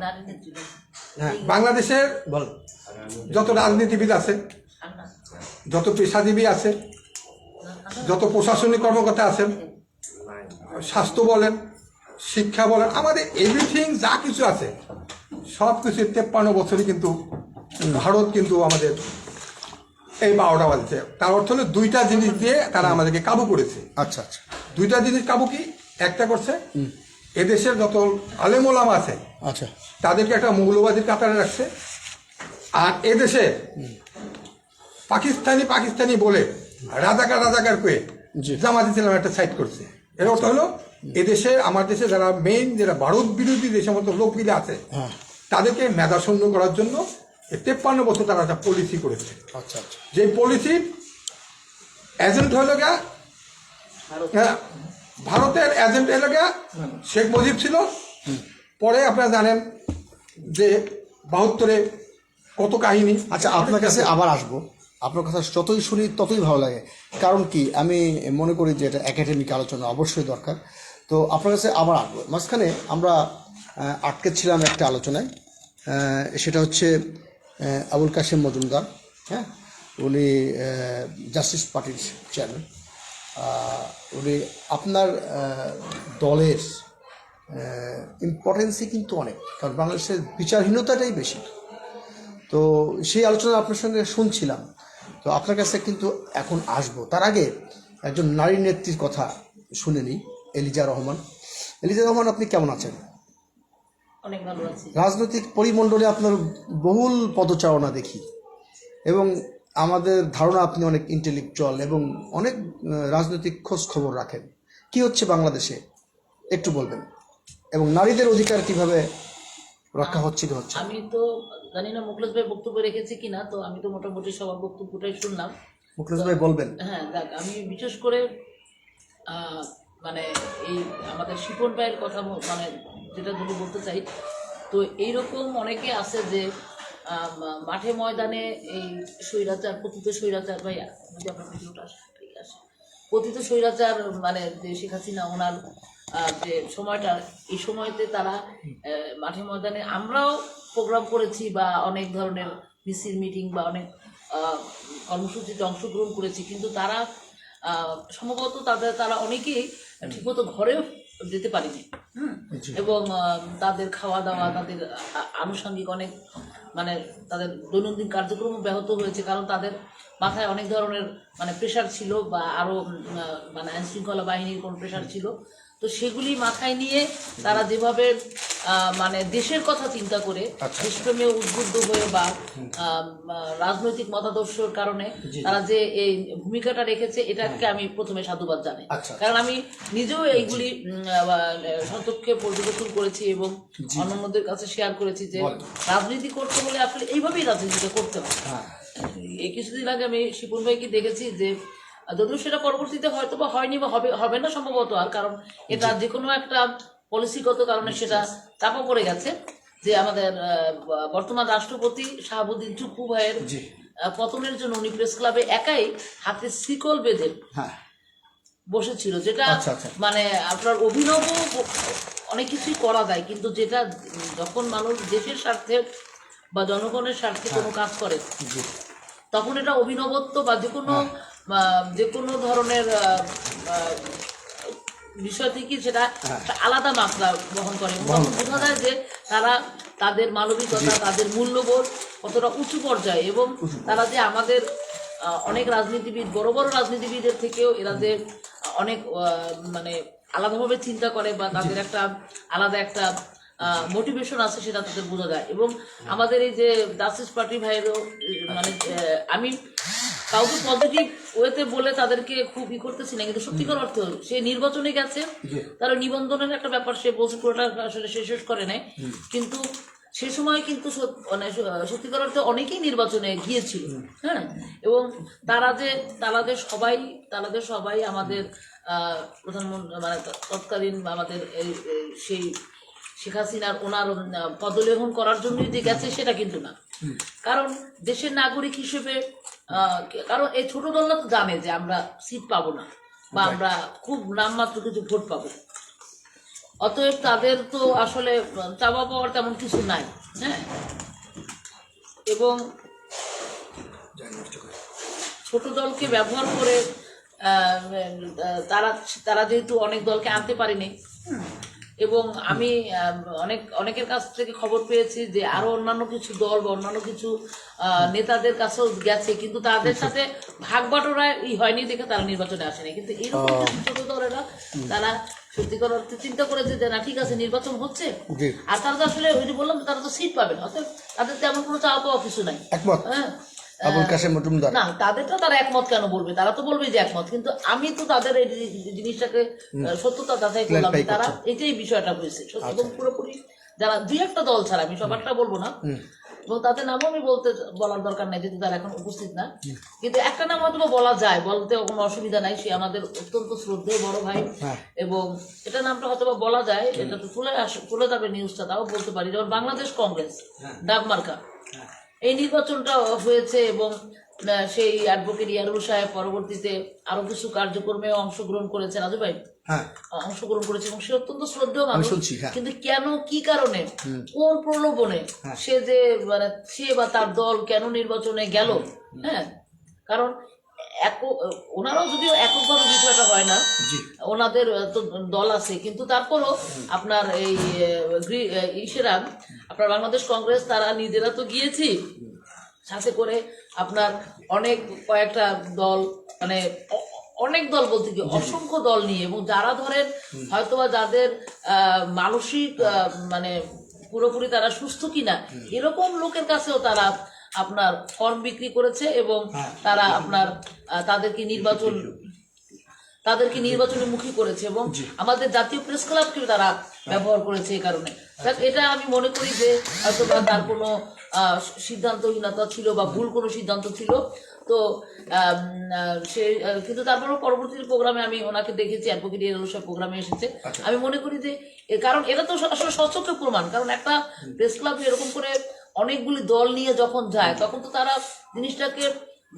নারী নেতৃত্ব হ্যাঁ বাংলাদেশের বল যত রাজনীতিবিদ আছে, ঠান্ডা যত পেশাজীবী আছে, যত প্রশাসনিক কর্মকর্তা আছেন, স্বাস্থ্য বলেন, শিক্ষা বলেন, আমাদের এভরিথিং যা কিছু আছে সব কিছু 53 বছরই কিন্তু ভারত কিন্তু আমাদের এই 12টা বাজছে। তার অর্থ হলো দুইটা জিনিস দিয়ে তারা আমাদেরকে কাবু করেছে। আচ্ছা আচ্ছা দুইটা জিনিস কাবু কি? একটা করছে এদেশের যত আলেম ওলামা আছে আচ্ছা তাদেরকে একটা মৌলবাদীর কাতারে রাখছে, আর এদেশে পাকিস্তানি বলে রাজাকার করে জি। জামাত ইসলাম একটা সাইড করছে। এর অর্থ হলো এদেশে আমার দেশে যারা মেইন যারা ভারত বিরোধী যে সমস্ত লোকগুলি আছে হ্যাঁ তাদেরকে মেধাশূন্য করার জন্য 53 বছর তারা একটা পলিসি করেছে। আচ্ছা আচ্ছা যে পলিসির এজেন্ট হইল গা হ্যাঁ, ভারতের এজেন্ট হইল গা শেখ মুজিব ছিল। পরে আপনারা জানেন যে 72-এ কত কাহিনী। আচ্ছা আপনার কাছে আবার আসবো, আপনার কথা যতই শুনি ততই ভালো লাগে। কারণ কি আমি মনে করি যে এটা একাডেমিক আলোচনা অবশ্যই দরকার। তো আপনার কাছে আবার আসবো। মাঝখানে আমরা আটকে ছিলাম একটা আলোচনায়, সেটা হচ্ছে আবুল কাশেম মজুমদার, হ্যাঁ, উনি জাস্টিস পার্টির চেয়ারম্যান। উনি আপনার দলের ইম্পর্টেন্সই কিন্তু অনেক, কারণ বাংলাদেশের বিচারহীনতাটাই বেশি। তো সেই আলোচনা আপনার সঙ্গে শুনছিলাম। তো আপনার কাছে কিন্তু এখন আসবো, তার আগে একজন নারী নেত্রীর কথা শুনে নিই, এলিজা রহমান। এলিজা রহমান, আপনি কেমন আছেন? অনেক ভালো আছি। রাজনৈতিক পরিমণ্ডলে আপনার বহুল পদচারণা দেখি, এবং আমাদের ধারণা আপনি অনেক ইন্টেলেকচুয়াল এবং অনেক রাজনৈতিক খোঁজ খবর রাখেন। কি হচ্ছে বাংলাদেশে একটু বলবেন, এবং নারীদের অধিকার কিভাবে রক্ষা হচ্ছে কি হচ্ছে? আমি তো জানি না মুখলেস ভাই বক্তব্য রেখেছে কিনা, তো আমি তো মোটামুটি সবার বক্তব্যটাই শুনলাম। মুখলেস ভাই বলবেন। হ্যাঁ দেখ, আমি বিশেষ করে মানে এই আমাদের শিপন ভাইয়ের কথা মানে যেটা যদি বলতে চাই, তো এইরকম অনেকে আছে যে মাঠে ময়দানে এই স্বৈরাচার, পতিত স্বৈরাচার, ভাই যদি আপনার ভিডিওটা আসে ঠিক আছে, পতিত স্বৈরাচার মানে যে শেখ হাসিনা ওনার যে সময়টা, এই সময়তে তারা মাঠে ময়দানে আমরাও প্রোগ্রাম করেছি বা অনেক ধরনের মিছিল মিটিং বা অনেক কর্মসূচিতে অংশগ্রহণ করেছি, কিন্তু তারা সম্ভবত তারা অনেকেই ঠিকমতো ঘরেও যেতে পারেনি। এবং তাদের খাওয়া দাওয়া, তাদের আনুষঙ্গিক অনেক মানে তাদের দৈনন্দিন কার্যক্রম ব্যাহত হয়েছে, কারণ তাদের মাথায় অনেক ধরনের মানে প্রেশার ছিল, বা আরও মানে আইনশৃঙ্খলা বাহিনীর কোনো প্রেশার ছিল। তো সেগুলি মাথায় নিয়ে তারা যেভাবে মানে দেশের কথা চিন্তা করে দেশপ্রেমে উদ্বুদ্ধ হয়ে বা রাজনৈতিক মতাদর্শের কারণে তারা যে এই ভূমিকাটা রেখেছে, এটাকে আমি প্রথমে সাধুবাদ জানাই। কারণ আমি নিজেও এইগুলি সচক্ষে পর্যবেক্ষণ করেছি এবং অন্যান্যদের কাছে শেয়ার করেছি যে রাজনীতি করতে হলে আসলে এইভাবেই রাজনীতিটা করতে হবে। এই কিছুদিন আগে আমি শিপন ভাইকে দেখেছি যে যদিও সেটা পরবর্তীতে হয়তো বা হয়নি বা হবে না সম্ভবত, আর কারণ এটা যে কোনো একটা পলিসিগত কারণে সেটা চাপা পড়ে গেছে, যে আমাদের বর্তমান রাষ্ট্রপতি শাহাবুদ্দিন চুপ্পু ভাইয়ের পতনের জন্য উনি প্রেস ক্লাবে একাই হাতে শিকল বেঁধে বসেছিল, যেটা আচ্ছা, আচ্ছা। মানে আপনার অভিনব অনেক কিছুই করা যায়, কিন্তু যেটা যখন মানুষ দেশের স্বার্থে বা জনগণের স্বার্থে কোনো কাজ করে তখন এটা অভিনবত্ব বা যে কোনো ধরনের বিষয় থেকে সেটা একটা আলাদা মাত্রা বহন করে এবং তখন বোঝা যায় যে তারা তাদের মানবিকতা, তাদের মূল্যবোধ কতটা উঁচু পর্যায়ে, এবং তারা যে আমাদের অনেক রাজনীতিবিদ, বড় বড় রাজনীতিবিদের থেকেও এরা যে অনেক মানে আলাদাভাবে চিন্তা করে বা তাদের একটা আলাদা একটা মোটিভেশন আছে সেটা তাদের বোঝা যায়। এবং আমাদের এই যে জাস্টিস পার্টি ভাইয়েরও মানে আমি কাউকে পজিটিভ ওয়েতে বলে তাদেরকে খুব করতেছি না, কিন্তু সত্যিকার অর্থ সে নির্বাচনে গেছে, তার নিবন্ধনের একটা ব্যাপার সে বলছে পুরোটা আসলে সে শেষ করে নেয়, কিন্তু সে সময় কিন্তু মানে সত্যিকার অর্থে অনেকেই নির্বাচনে গিয়েছিল। হ্যাঁ, এবং তারা যে সবাই আমাদের প্রধানমন্ত্রী মানে তৎকালীন আমাদের সেই শেখ হাসিনার ওনার পদলেহন করার জন্যই যে গেছে সেটা কিন্তু না, কারণ দেশের নাগরিক হিসেবে কারণ এই ছোট দলরা তো জানে যে আমরা সিট পাবো না বা আমরা খুব নামমাত্র কিছু ভোট পাবো, অতএব তাদের তো আসলে চাওয়া পাওয়ার তেমন কিছু নাই। হ্যাঁ, এবং ছোট দলকে ব্যবহার করে তারা যেহেতু অনেক দলকে আনতে পারেনি, এবং আমি অনেকের কাছ থেকে খবর পেয়েছি যে আরো অন্যান্য কিছু দল বা অন্যান্য কিছু নেতাদের কাছেও গেছে, কিন্তু তাদের সাথে ভাগ বাটোরা হয়নি দেখে তারা নির্বাচনে আসেনি। কিন্তু এইরকম ছোট দলেরা তারা সত্যিকার অর্থে চিন্তা করেছে যে না ঠিক আছে নির্বাচন হচ্ছে, আর তারা তো আসলে ওই যে বললাম তারা তো সিট পাবে না, অর্থাৎ তাদের তেমন কোনো চাওয়া পাওয়া কিছু নাই। হ্যাঁ, আবুল কাশেম মজুমদার না তাদেরটা তারা একমত কেন বলবে, তারা তো বলবে যে একমত, কিন্তু আমি তো তাদের এই জিনিসটাকে সত্যতা যাচাই করলাম, তারা এটাই বিষয়টা হয়েছে এবং পুরোপুরি যারা দুই একটা দল ছাড়া, আমি সবারটা বলবো না এবং তাদের নামও আমি বলার দরকার নাই যেহেতু তারা এখন উপস্থিত না, কিন্তু একটা নাম হয়তো বলা যায়, বলতে কোনো অসুবিধা নাই, সে আমাদের অত্যন্ত শ্রদ্ধেয় বড় ভাই, এবং এটা নামটা হয়তো বলা যায়, এটা তো চলে যাবে নিউজটা, তাও বলতে পারি, যেমন বাংলাদেশ কংগ্রেস ডাকমার্কা এই নির্বাচনটা হয়েছে এবং সেই অ্যাডভোকেট ইয়ারুল সাহেব পরবর্তীতে আরো কিছু কার্যক্রমে অংশগ্রহণ করেছে, রাজু ভাই অংশগ্রহণ করেছে এবং সে অত্যন্ত শ্রদ্ধেয় মানুষ, কিন্তু কেন কি কারণে কোন প্রলোভনে সে যে মানে সে বা তার দল কেন নির্বাচনে গেল? হ্যাঁ, কারণ ওনারাও যদিও এককভাবে বিষয়টা হয় না, ওনাদের তো দল আছে, কিন্তু তারপরও আপনার এই ইসেরা আপনার বাংলাদেশ কংগ্রেস তারা নিজেরা তো গিয়েছি, সাথে করে আপনার কয়েকটা দল মানে অনেক দল বলতে কি অসংখ্য দল নিয়ে, এবং যারা ধরেন হয়তোবা যাদের মানসিক মানে পুরোপুরি তারা সুস্থ কিনা এরকম লোকের কাছেও তারা আপনার ফর্ম বিক্রি করেছে এবং তারা আপনার তাদেরকে নির্বাচনে মুখী করেছে এবং আমাদের জাতীয় প্রেস ক্লাবকে তারা ব্যবহার করেছে। এই কারণে এটা আমি মনে করি যে হয়তো তার কোনো সিদ্ধান্তহীনতা ছিল বা ভুল কোনো সিদ্ধান্ত ছিল, তো সে কিন্তু তারপরেও পরবর্তী প্রোগ্রামে আমি ওনাকে দেখেছি, অ্যাডভোকেট ইয়ারুল সাহেব প্রোগ্রামে এসেছে। আমি মনে করি যে কারণ এটা তো আসলে স্বচ্ছ প্রমাণ, কারণ একটা প্রেস ক্লাবে এরকম করে অনেকগুলি দল নিয়ে যখন যায় তখন তো তারা জিনিসটাকে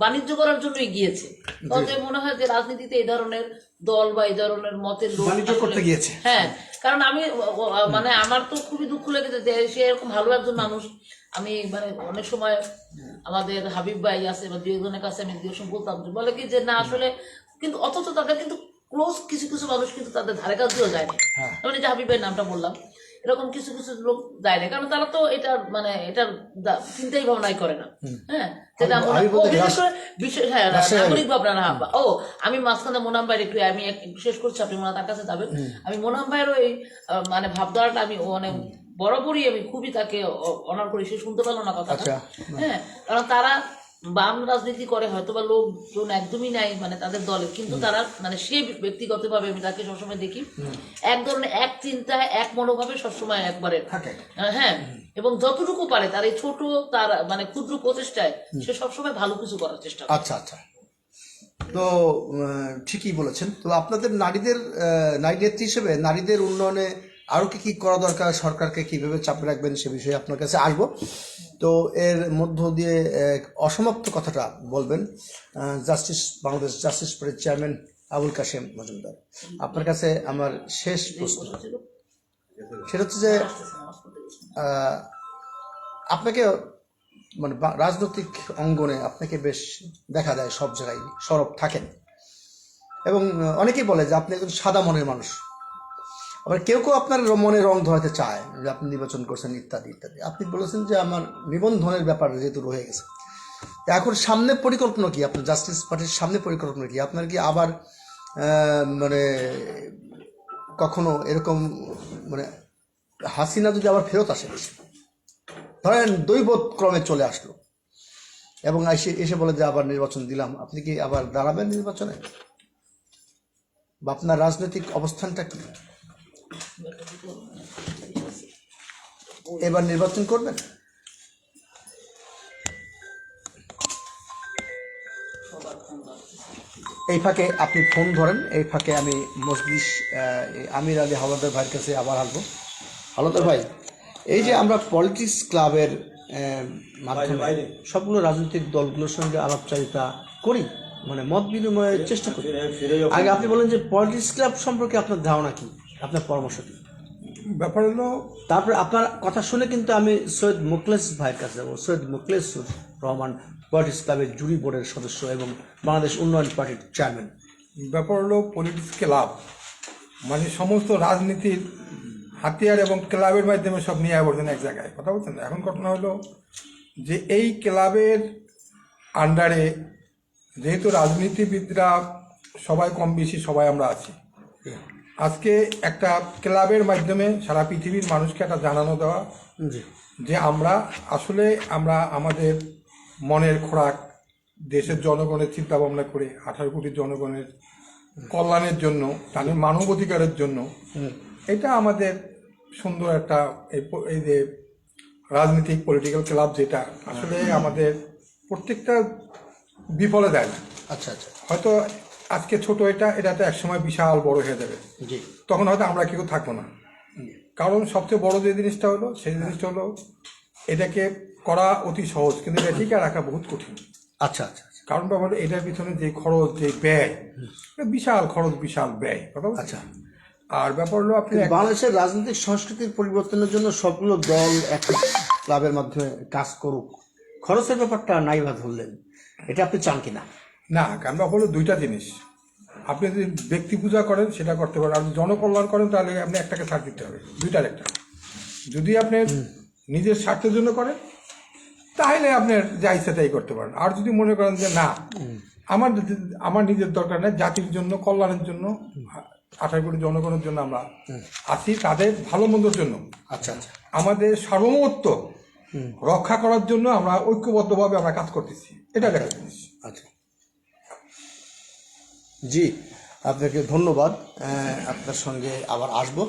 বাণিজ্য করার জন্যই গিয়েছে। তবে মনে হয় যে রাজনীতিতে এই ধরনের দল বা এই ধরনের মতের লোক করতে গিয়েছে। হ্যাঁ, কারণ আমি মানে আমার তো খুবই দুঃখ লেগেছে যে সে এরকম ভালো একজন মানুষ। আমি মানে অনেক সময় আমাদের হাবিব ভাই আছে বা দুই একজনের কাছে আমি দুই সময় বলতাম যে বলে কি যে না আসলে, কিন্তু অথচ তাদের কিন্তু ক্লোজ কিছু কিছু মানুষ কিন্তু তাদের ধারে কাছেও যায় না। আমি যে হাবিব ভাইয়ের নামটা বললাম, এরকম কিছু কিছু লোক যায় না, কারণ তারা তো এটার মানে এটার চিন্তাই ভাবনাই করে না। হ্যাঁ, যেটা বিশেষ হ্যাঁ নাগরিক ভাবনা না। ও আমি মাঝখানে মোনাম ভাইয়ের একটু আমি শেষ করছি, আপনি মোনা তার কাছে যাবেন। আমি মোনাম ভাইয়ের ওই মানে ভাবধারাটা আমি মানে বরাবরই আমি খুবই তাকে অনার করি, সে শুনতে পারলো না কথাটা। হ্যাঁ, কারণ তারা বাম রাজনীতি করে হয়তো বা লোকজন একদমই নাই মানে তাদের দলে, কিন্তু তারা মানে সে ব্যক্তিগতভাবে আমি তাকে সবসময় দেখি এক ধরনের এক চিন্তায় এক মনোভাবে সবসময় একবারে থাকে। হ্যাঁ, এবং যতটুকু পারে তার এই ছোট তার মানে ক্ষুদ্র প্রচেষ্টায় সে সবসময় ভালো কিছু করার চেষ্টা করে। আচ্ছা আচ্ছা, তো ঠিকই বলেছেন। তো আপনাদের নারী নেত্রী হিসেবে নারীদের উন্নয়নে আরও কি করা দরকার, সরকারকে কিভাবে চাপে রাখবেন সে বিষয়ে আপনার কাছে আসবো। তো এর মধ্য দিয়ে অসমাপ্ত কথাটা বলবেন বাংলাদেশ জাস্টিস পার্টির চেয়ারম্যান আবুল কাশেম মজুমদার, আপনার কাছে আমার শেষ প্রশ্ন, সেটা হচ্ছে যে আপনাকে মানে রাজনৈতিক অঙ্গনে আপনাকে বেশ দেখা যায় সব জায়গায় সরব থাকেন, এবং অনেকেই বলে যে আপনি একজন সাদা মনের মানুষ। আবার কেউ কেউ আপনার মনে রং ধরাতে চায় যে আপনি নির্বাচন করছেন ইত্যাদি ইত্যাদি। আপনি বলেছেন যে আমার নিবন্ধনের ব্যাপার যেহেতু রয়ে গেছে, এখন সামনে পরিকল্পনা কি আপনার? জাস্টিস পার্টির সামনে পরিকল্পনা কি আপনার? কি আবার মানে কখনো এরকম মানে হাসিনা যদি আবার ফেরত আসে, ধরেন দৈবত ক্রমে চলে আসলো এবং এসে বলে যে আবার নির্বাচন দিলাম, আপনি কি আবার দাঁড়াবেন নির্বাচনে? বা আপনার রাজনৈতিক অবস্থানটা কি? এবার নির্বাচন করবেন? এই ফাঁকে আপনি ফোন ধরেন, এই ফাঁকে আমি মজলিস আমির আলী হাওলাদার ভাইয়ের কাছে আবার আসবো। হাওলাদার ভাই, এই যে আমরা পলিটিক্স ক্লাবের মাধ্যমে সবগুলো রাজনৈতিক দলগুলোর সঙ্গে আলাপচারিতা করি, মানে মত বিনিময়ের চেষ্টা করি। আগে আপনি বলেন যে পলিটিক্স ক্লাব সম্পর্কে আপনার ধারণা কি, আপনার পরামর্শ কি? ব্যাপার হলো, তারপরে আপনার কথা শুনে কিন্তু আমি সৈয়দ মুখলেস ভাইয়ের কাছে যাবো। সৈয়দ মুখলেসুর রহমান পলিটিক্স ক্লাবের জুরি বোর্ডের সদস্য এবং বাংলাদেশ উন্নয়ন পার্টির চেয়ারম্যান। ব্যাপার হলো পলিটিক্স ক্লাব মানে সমস্ত রাজনীতির হাতিয়ার এবং ক্লাবের মাধ্যমে সব নিয়ে আবর্জন এক জায়গায়, কথা বলছেন। এখন ঘটনা হলো যে এই ক্লাবের আন্ডারে যেহেতু রাজনীতিবিদরা সবাই কম বেশি সবাই আমরা আছি, আজকে একটা ক্লাবের মাধ্যমে সারা পৃথিবীর মানুষকে একটা জানানো দেওয়া যে আমরা আসলে আমাদের মনের খোরাক দেশের জনগণের চিন্তা ভাবনা করে 18 কোটি জনগণের কল্যাণের জন্য, তাদের মানবাধিকারের জন্য, এটা আমাদের সুন্দর একটা এই যে রাজনৈতিক পলিটিক্যাল ক্লাব, যেটা আসলে আমাদের প্রত্যেকটা বিফলে দেয় না। আচ্ছা আচ্ছা, হয়তো আজকে ছোট এটা তো একসময় বিশাল বড় হয়ে যাবে, জি। তখন হয়তো আমরা কেউ থাকবো না। কারণ সবচেয়ে বড় যে জিনিসটা হলো, সেই জিনিসটা হলো এটাকে করা অতি সহজ, কিন্তু এটা টিকে রাখা বহুত কঠিন। আচ্ছা আচ্ছা, কারণ ব্যাপার হলো এটার পিছনে যে খরচ, যে ব্যয়, বিশাল খরচ, বিশাল ব্যয়, কথা বলছেন? আচ্ছা। আর ব্যাপার হলো আপনি বাংলাদেশের রাজনৈতিক সংস্কৃতির পরিবর্তনের জন্য সবগুলো দল একটা ক্লাবের মাধ্যমে কাজ করুক, খরচের ব্যাপারটা নাই বা ধরলেন, এটা আপনি চান কিনা? না, কারণ ব্যাপার হলো দুইটা জিনিস। আপনি যদি ব্যক্তি পূজা করেন সেটা করতে পারেন, আপনি জনকল্যাণ করেন তাহলে আপনি একটাকে ছাড় দিতে হবে, দুইটার একটা। যদি আপনি নিজের স্বার্থের জন্য করেন তাহলে আপনার যা ইচ্ছা তাই করতে পারেন। আর যদি মনে করেন যে না, আমার নিজের দরকার নেই, জাতির জন্য, কল্যাণের জন্য, 18 কোটি জনগণের জন্য আমরা আছি, তাদের ভালো মন্দর জন্য, আচ্ছা আচ্ছা, আমাদের সার্বভৌমত্ব রক্ষা করার জন্য আমরা ঐক্যবদ্ধভাবে আমরা কাজ করতেছি, এটা দেখা জিনিস। আচ্ছা, জি, আপনাকে ধন্যবাদ। আপনার সঙ্গে আবার আসবো।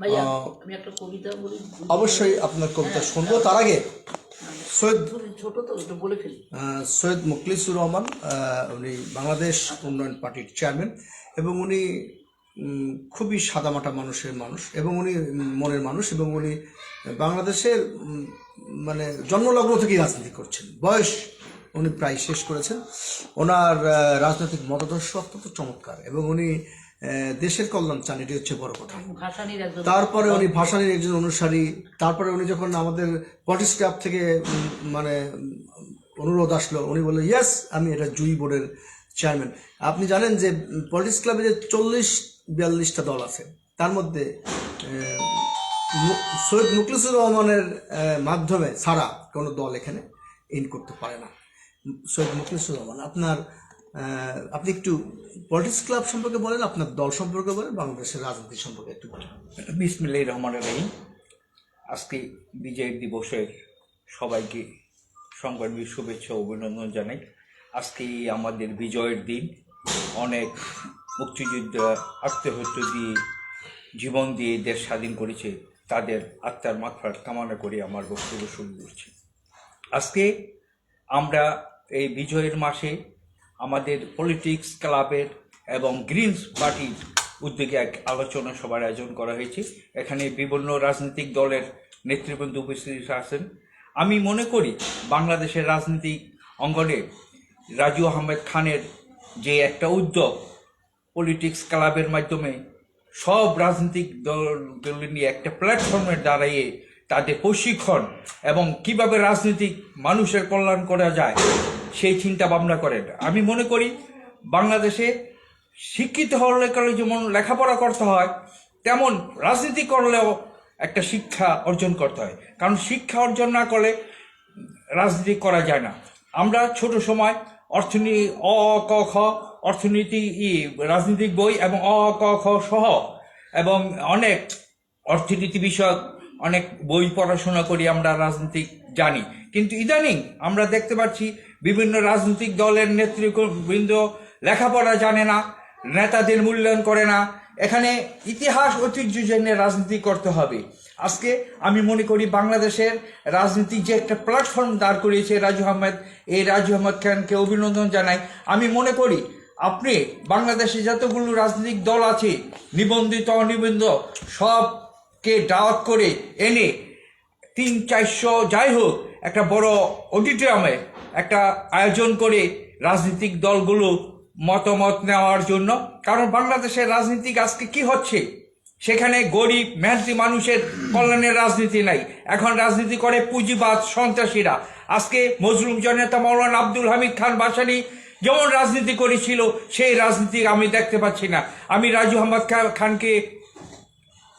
ভাইয়া আমি একটা কবিতা বলি। অবশ্যই আপনার কবিতা শুনবো। তার আগে সৈয়দ ছোট তো এটা বলে ফেলি। সৈয়দ মুখলিসুর রহমান, উনি বাংলাদেশ উন্নয়ন পার্টির চেয়ারম্যান এবং উনি খুবই সাদামাটা মানুষ এবং উনি মনের মানুষ, এবং উনি বাংলাদেশের মানে জন্মলগ্ন থেকেই রাজনীতি করছেন। বয়স উনি প্রায় শেষ করেছেন। ওনার রাজনৈতিক মতাদর্শ অত্যন্ত চমৎকার এবং উনি দেশের কল্যাণ চান, এটি হচ্ছে বড় কথা। তারপরে উনি ভাসানীর একজন অনুসারী। তারপরে উনি যখন আমাদের পলিটিক্স ক্লাব থেকে মানে অনুরোধ আসলো, উনি বললেন ইয়েস, আমি এটা জুরি বোর্ডের চেয়ারম্যান। আপনি জানেন যে পলিটিক্স ক্লাবে যে 40-42টা দল আছে, তার মধ্যে সৈয়দ মুখলিসুর রহমানের মাধ্যমে ছাড়া কোনো দল এখানে ইন করতে পারে না। সৈয়দ মুখলিসুর রহমান, আপনি একটু পলিটিক্স ক্লাব সম্পর্কে বলেন, আপনার দল সম্পর্কে বলেন, বাংলাদেশের রাজনীতি সম্পর্কে একটু বলেন। বিসমিল্লাহির রহমানির রহিম। আজকে বিজয় দিবসের সবাইকে সংগ্রামী শুভেচ্ছা ও অভিনন্দন জানাই। আজকে আমাদের বিজয়ের দিন। অনেক মুক্তিযোদ্ধা আত্মহত্যা দিয়ে, জীবন দিয়ে দেশ স্বাধীন করেছে, তাদের আত্মার মাগফিরাত কামনা করে আমার বক্তব্য শুরু করছি। আজকে আমরা এই বিজয়ের মাসে আমাদের পলিটিক্স ক্লাবের এবং গ্রিনস পার্টির উদ্যোগে এক আলোচনা সভার আয়োজন করা হয়েছে। এখানে বিভিন্ন রাজনৈতিক দলের নেতৃবৃন্দ উপস্থিত আছেন। আমি মনে করি বাংলাদেশের রাজনৈতিক অঙ্গনে রাজু আহমেদ খানের যে একটা উদ্যোগ, পলিটিক্স ক্লাবের মাধ্যমে সব রাজনৈতিক দল নিয়ে একটা প্ল্যাটফর্মে দাঁড়িয়ে তাদের প্রশিক্ষণ এবং কিভাবে রাজনৈতিক মানুষের কল্যাণ করা যায় সেই চিন্তা ভাবনা করেন। আমি মনে করি বাংলাদেশে শিক্ষিত হলে যেমন লেখাপড়া করতে হয়, তেমন রাজনীতি করলেও একটা শিক্ষা অর্জন করতে হয়, কারণ শিক্ষা অর্জন না করলে রাজনীতি করা যায় না। আমরা ছোট সময় অর্থনীতি অ ক খ অর্থনীতি রাজনৈতিক বই এবং অ ক খ সহ এবং অনেক অর্থনীতি বিষয়ক অনেক বই পড়াশোনা করি, আমরা রাজনীতিক জানি। কিন্তু ইদানিং আমরা দেখতে পাচ্ছি বিভিন্ন রাজনৈতিক দলের নেতৃবৃন্দ লেখাপড়া জানে না, নেতাদের মূল্যায়ন করে না। এখানে ইতিহাস ঐতিহ্য জেনে রাজনীতি করতে হবে। আজকে আমি মনে করি বাংলাদেশের রাজনীতি যে একটা প্ল্যাটফর্ম দাঁড় করিয়েছে রাজু আহমেদ, এই রাজু আহমেদ খানকে অভিনন্দন জানাই। আমি মনে করি আপনি বাংলাদেশে যতগুলো রাজনৈতিক দল আছে, নিবন্ধিত অনিবন্ধিত, সবকে দাওয়াত করে এনে 300-400 যাই হোক একটা বড় অডিটোরিয়ামে একটা আয়োজন করে রাজনৈতিক দলগুলো মতামত নেওয়ার জন্য। কারণ বাংলাদেশের রাজনীতিক আজকে কি হচ্ছে, সেখানে গরিব মেহনতি মানুষের কল্যাণের রাজনীতি নাই। এখন রাজনীতি করে পুঁজিবাদ সন্ত্রাসীরা। আজকে মজলুম জনতা মৌলানা আব্দুল হামিদ খান ভাসানী যেমন রাজনীতি করেছিল, সেই রাজনীতি আমি দেখতে পাচ্ছি না। আমি রাজু আহমদ খানকে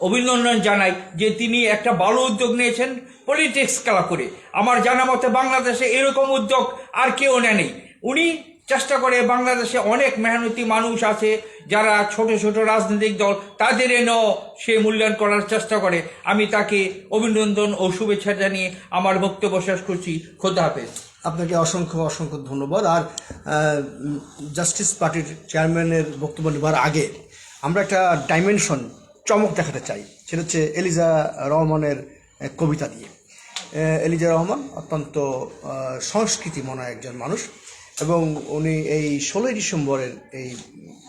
অভিনন্দন জানাই যে তিনি একটা ভালো উদ্যোগ নিয়েছেন পলিটিক্স খেলা করে। আমার জানা মতে বাংলাদেশে এরকম উদ্যোগ আর কেউ নেয়নি। উনি চেষ্টা করে, বাংলাদেশে অনেক মেহনতি মানুষ আছে যারা ছোট ছোট রাজনৈতিক দল, তাদের এনেও সে মূল্যায়ন করার চেষ্টা করে। আমি তাকে অভিনন্দন ও শুভেচ্ছা জানিয়ে আমার বক্তব্য শেষ করছি। খোদা হাফেজ। আপনাকে অসংখ্য অসংখ্য ধন্যবাদ। আর জাস্টিস পার্টির চেয়ারম্যানের বক্তব্য নেবার আগে আমরা একটা ডাইমেনশন চমক দেখাতে চাই, সেটা হচ্ছে এলিজা রহমানের কবিতা দিয়ে। এলিজা রহমান অত্যন্ত সংস্কৃতিমনা একজন মানুষ এবং উনি এই 16ই ডিসেম্বরের এই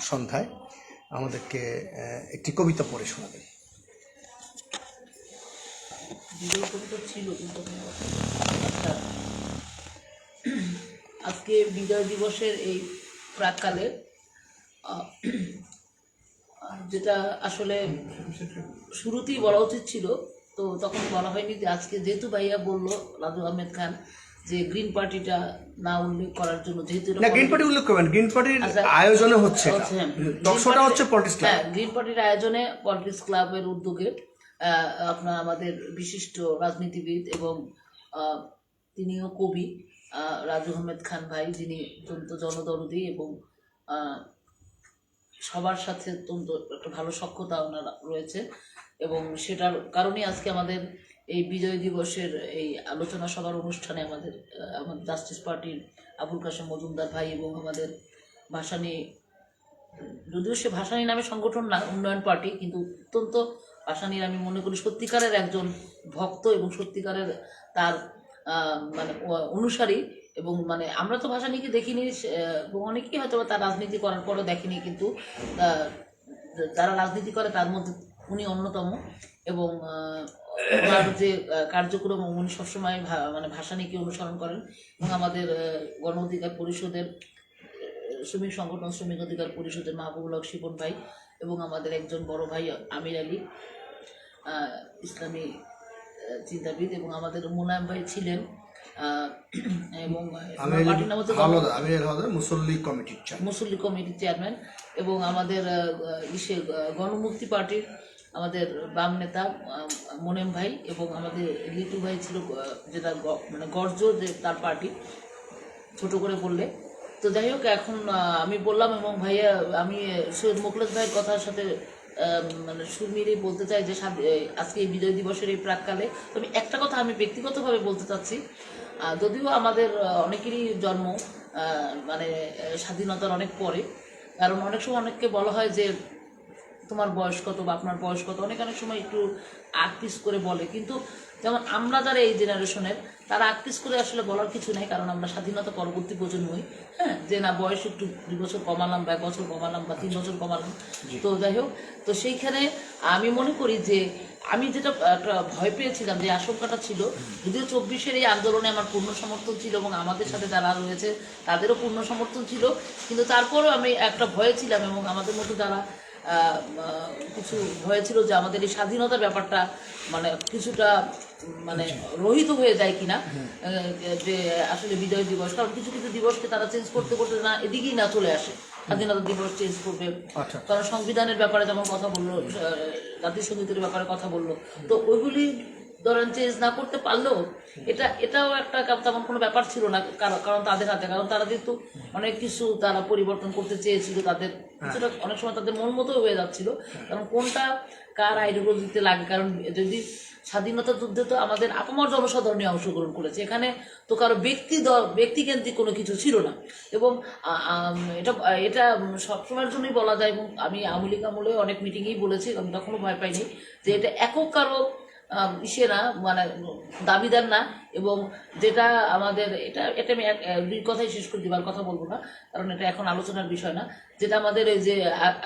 সন্ধ্যায় আমাদেরকে একটি কবিতা পড়ে শোনাবেন। আজকে বিজয় দিবসের এই প্রাককালে যেটা আসলে শুরুতেই বলা উচিত ছিল, তো তখন বলা হয়নি। যে আজকে যেহেতু ভাইয়া বললো রাজু আহমেদ খান যে গ্রিন পার্টিটা না উল্লেখ করার জন্য, যেহেতু গ্রিন পার্টি উল্লেখ করবেন, গ্রিন পার্টির আয়োজনে হচ্ছে, টকশোটা হচ্ছে পলিটিক্স ক্লাব। হ্যাঁ, গ্রিন পার্টির আয়োজনে পলিটিক্স ক্লাবের উদ্যোগে আপনার আমাদের বিশিষ্ট রাজনীতিবিদ এবং তিনিও কবি রাজু আহমেদ খান ভাই, যিনি অত্যন্ত জনদরদী এবং সবার সাথে অত্যন্ত একটা ভালো সখ্যতা ওনার রয়েছে। এবং সেটার কারণেই আজকে আমাদের এই বিজয় দিবসের এই আলোচনা সভার অনুষ্ঠানে আমাদের জাস্টিস পার্টির আবুল কাশেম মজুমদার ভাই এবং আমাদের ভাসানী, যদিও সে ভাসানী নামে সংগঠন না, উন্নয়ন পার্টি, কিন্তু অত্যন্ত ভাসানীর আমি মনে করি সত্যিকারের একজন ভক্ত এবং সত্যিকারের তার মানে অনুসারী। এবং মানে আমরা তো ভাসানীকে দেখিনি, এবং অনেকেই হয়তো তার রাজনীতি করার পরও দেখিনি, কিন্তু যারা রাজনীতি করে তার মধ্যে উনি অন্যতম। এবং ওনার যে কার্যক্রম, উনি সবসময় মানে ভাসানীকে অনুসরণ করেন। এবং আমাদের গণ অধিকার পরিষদের শ্রমিক সংগঠন শ্রমিক অধিকার পরিষদের মাহবুবুল হক শিপন ভাই এবং আমাদের একজন বড় ভাই আমির আলী, ইসলামী চিন্তাবিদ, এবং আমাদের মুলায়ম ভাই ছিলেন এবং মুসল্লি কমিটির চেয়ারম্যান, এবং আমাদের গণমুক্তি পার্টির আমাদের বাম নেতা মোনেম ভাই, এবং আমাদের লিটু ভাই ছিল, যেটা মানে গর্জ, যে তার পার্টি ছোট করে বললে। তো যাই হোক, এখন আমি বললাম, এবং ভাইয়া আমি সৈয়দ মোখলেস ভাইয়ের কথার সাথে মানে সুর মিলিয়ে বলতে চাই যে আজকে এই বিজয় দিবসের এই প্রাককালে তবে একটা কথা আমি ব্যক্তিগতভাবে বলতে চাচ্ছি। যদিও আমাদের অনেকেরই জন্ম মানে স্বাধীনতার অনেক পরে, কারণ অনেক সময় অনেককে বলা হয় যে তোমার বয়স কত বা আপনার বয়স কত, অনেক সময় একটু আর্টিস করে বলে, কিন্তু যেমন আমরা যারা এই জেনারেশনের, তারা আর্টিস করে আসলে বলার কিছু নেই, কারণ আমরা স্বাধীনতা পরবর্তী প্রজন্ম হই। হ্যাঁ, যে না বয়স একটু 2 বছর কমালাম বা 1 বছর কমালাম বা 3 বছর কমালাম, তো যাই হোক, তো সেইখানে আমি মনে করি যে আমি যেটা একটা ভয় পেয়েছিলাম, যে আশঙ্কাটা ছিল, যদিও 24-এর এই আন্দোলনে আমার পূর্ণ সমর্থন ছিল এবং আমাদের সাথে যারা রয়েছে তাদেরও পূর্ণ সমর্থন ছিল, কিন্তু তারপরেও আমি একটা ভয়ে ছিলাম এবং আমাদের মতো যারা কিছু ভয় ছিল যে আমাদের এই স্বাধীনতার ব্যাপারটা মানে কিছুটা মানে রহিত হয়ে যায় কিনা, যে আসলে বিজয় দিবস, কারণ কিছু কিছু দিবসকে তারা চেঞ্জ করতে করতে না এদিকেই না চলে আসে, স্বাধীনতা দিবস চেঞ্জ করবে, কারণ সংবিধানের ব্যাপারে যেমন কথা বললো, জাতীয় সঙ্গীতের ব্যাপারে কথা বললো, তো ওইগুলি ধরেন চেঞ্জ না করতে পারলেও এটাও একটা তেমন কোনো ব্যাপার ছিল না, কারণ তাদের হাতে, কারণ তারা যেহেতু অনেক কিছু তারা পরিবর্তন করতে চেয়েছিল, তাদের কিছুটা অনেক সময় তাদের মন মতো হয়ে যাচ্ছিল, কারণ কোনটা কার আইডিওলজিতে লাগে, কারণ যদি স্বাধীনতা যুদ্ধে তো আমাদের আপামর জনসাধারণই অংশগ্রহণ করেছে, এখানে তো কারো ব্যক্তিকেন্দ্রিক কোনো কিছু ছিল না, এবং এটা সবসময়ের জন্যই বলা যায়, এবং আমি আওয়ামী লীগ আমলে অনেক মিটিংয়েই বলেছি, আমি তখনও ভয় পাইনি যে এটা একক কারো ইসে না, মানে দাবিদার না, এবং যেটা আমাদের এটা আমি দুই কথাই শেষ করে দিবার কথা বলবো না, কারণ এটা এখন আলোচনার বিষয় না, যেটা আমাদের এই যে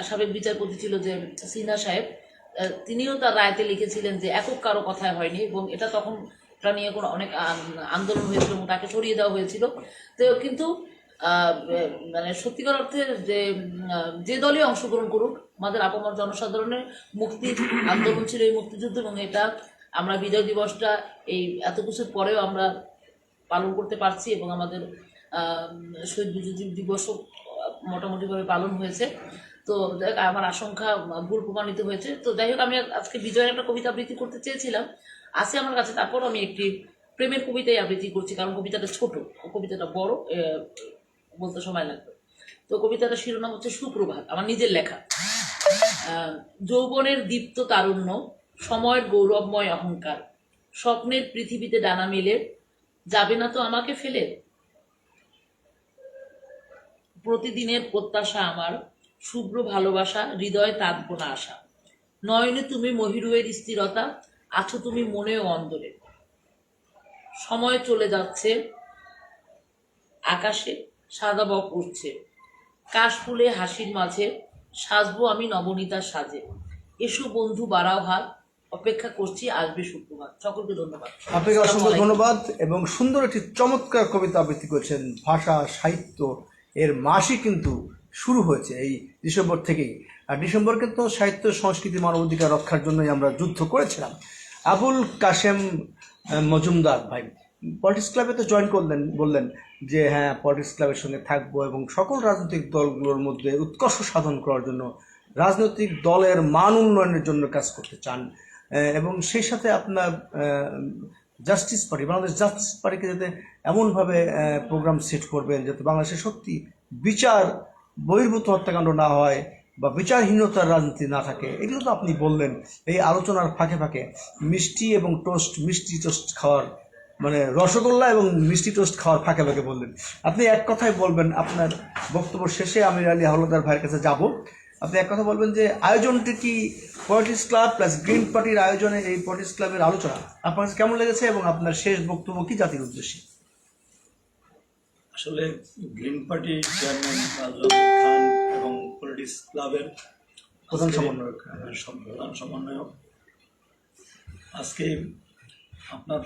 সাবেক বিচারপতি ছিল যে সিনহা সাহেব, তিনিও তার রায়তে লিখেছিলেন যে একক কারো কথায় হয়নি, এবং এটা তখন এটা নিয়ে কোনো অনেক আন্দোলন হয়েছিল এবং তাকে সরিয়ে দেওয়া হয়েছিল। তো কিন্তু মানে সত্যিকার অর্থে যে দলই অংশগ্রহণ করুক, আমাদের আপামর জনসাধারণের মুক্তির আন্দোলন ছিল এই মুক্তিযুদ্ধ, এবং এটা আমরা বিজয় দিবসটা এই এত কিছুর পরেও আমরা পালন করতে পারছি, এবং আমাদের শহীদ বিজয় দিবসও মোটামুটিভাবে পালন হয়েছে। তো আমার আশঙ্কা ভুল প্রমাণিত হয়েছে। তো যাই হোক, আমি আজকে বিজয়ের একটা কবিতা আবৃত্তি করতে চেয়েছিলাম, আছে আমার কাছে, তারপর আমি একটি প্রেমের কবিতাই আবৃত্তি করছি, কারণ কবিতাটা ছোট, কবিতাটা বড়, বলতে সময় লাগবে। তো কবিতাটার শিরোনাম হচ্ছে সুপ্রভাত, আমার নিজের লেখা। যৌবনের দীপ্ত তারুণ্য, সময়ের গৌরবময় অহংকার, স্বপ্নের পৃথিবীতে ডানা মেলে যাবে না তো আমাকে ফেলে, প্রতিদিনের প্রত্যাশা আমার, শুভ্র ভালোবাসা, হৃদয়ে তাঁতবো না আশা, নয়নে তুমি মহিরুহের স্থিরতা, আছো তুমি মনেও অন্তরে, সময় চলে যাচ্ছে, আকাশে সাদা বক উঠছে, কাশ ফুলে হাসির মাঝে সাজবো আমি নবনীতার সাজে, এসো বন্ধু বাড়াও হাত, অপেক্ষা করছি আসবে শুক্রবার। সকলকে ধন্যবাদ। আপনাকে অসংখ্য ধন্যবাদ, এবং সুন্দর একটি চমৎকার কবিতা আবৃত্তি করেছেন। ভাষা সাহিত্য এর মাসই কিন্তু শুরু হয়েছে এই ডিসেম্বর থেকেই, আর ডিসেম্বর কিন্তু সাহিত্য সংস্কৃতি মানবাধিকার রক্ষার জন্যই আমরা যুদ্ধ করেছিলাম। আবুল কাশেম মজুমদার ভাই পলিটিক্স ক্লাবে তো জয়েন করলেন, বললেন যে হ্যাঁ পলিটিক্স ক্লাবের সঙ্গে থাকবো এবং সকল রাজনৈতিক দলগুলোর মধ্যে উৎকর্ষ সাধন করার জন্য, রাজনৈতিক দলের মান উন্নয়নের জন্য কাজ করতে চান, এবং সেই সাথে আপনার জাস্টিস পার্টি, বাংলাদেশ জাস্টিস পার্টিকে যাতে এমনভাবে প্রোগ্রাম সেট করবেন যাতে বাংলাদেশে সত্যি বিচার বহির্ভূত হত্যাকাণ্ড না হয় বা বিচারহীনতার রাজনীতি না থাকে, এগুলো তো আপনি বললেন। এই আলোচনার ফাঁকে ফাঁকে মিষ্টি এবং টোস্ট, মিষ্টি টোস্ট খাওয়ার মানে রসগোল্লা এবং মিষ্টি টোস্ট খাওয়ার ফাঁকে ফাঁকে বললেন। আপনি এক কথায় বলবেন, আপনার বক্তব্য শেষে আমির আলী হাওলাদার ভাইয়ের কাছে যাব, আপনি এক কথা বলবেন যে আয়োজনটি কি পলিটিক্স ক্লাব প্লাস গ্রিন পার্টির আয়োজনে এই পলিটিক্স ক্লাবের আলোচনা আপনার কাছে কেমন লেগেছে, এবং আপনার শেষ বক্তব্য কি জাতির উদ্দেশ্যে? আসলে গ্রিন পার্টি চেয়ারম্যান রাজুল খান এবং পলিটিক্স ক্লাবের প্রধান সমন্বয়ক প্রধান সমন্বয়ক আজকে আপনার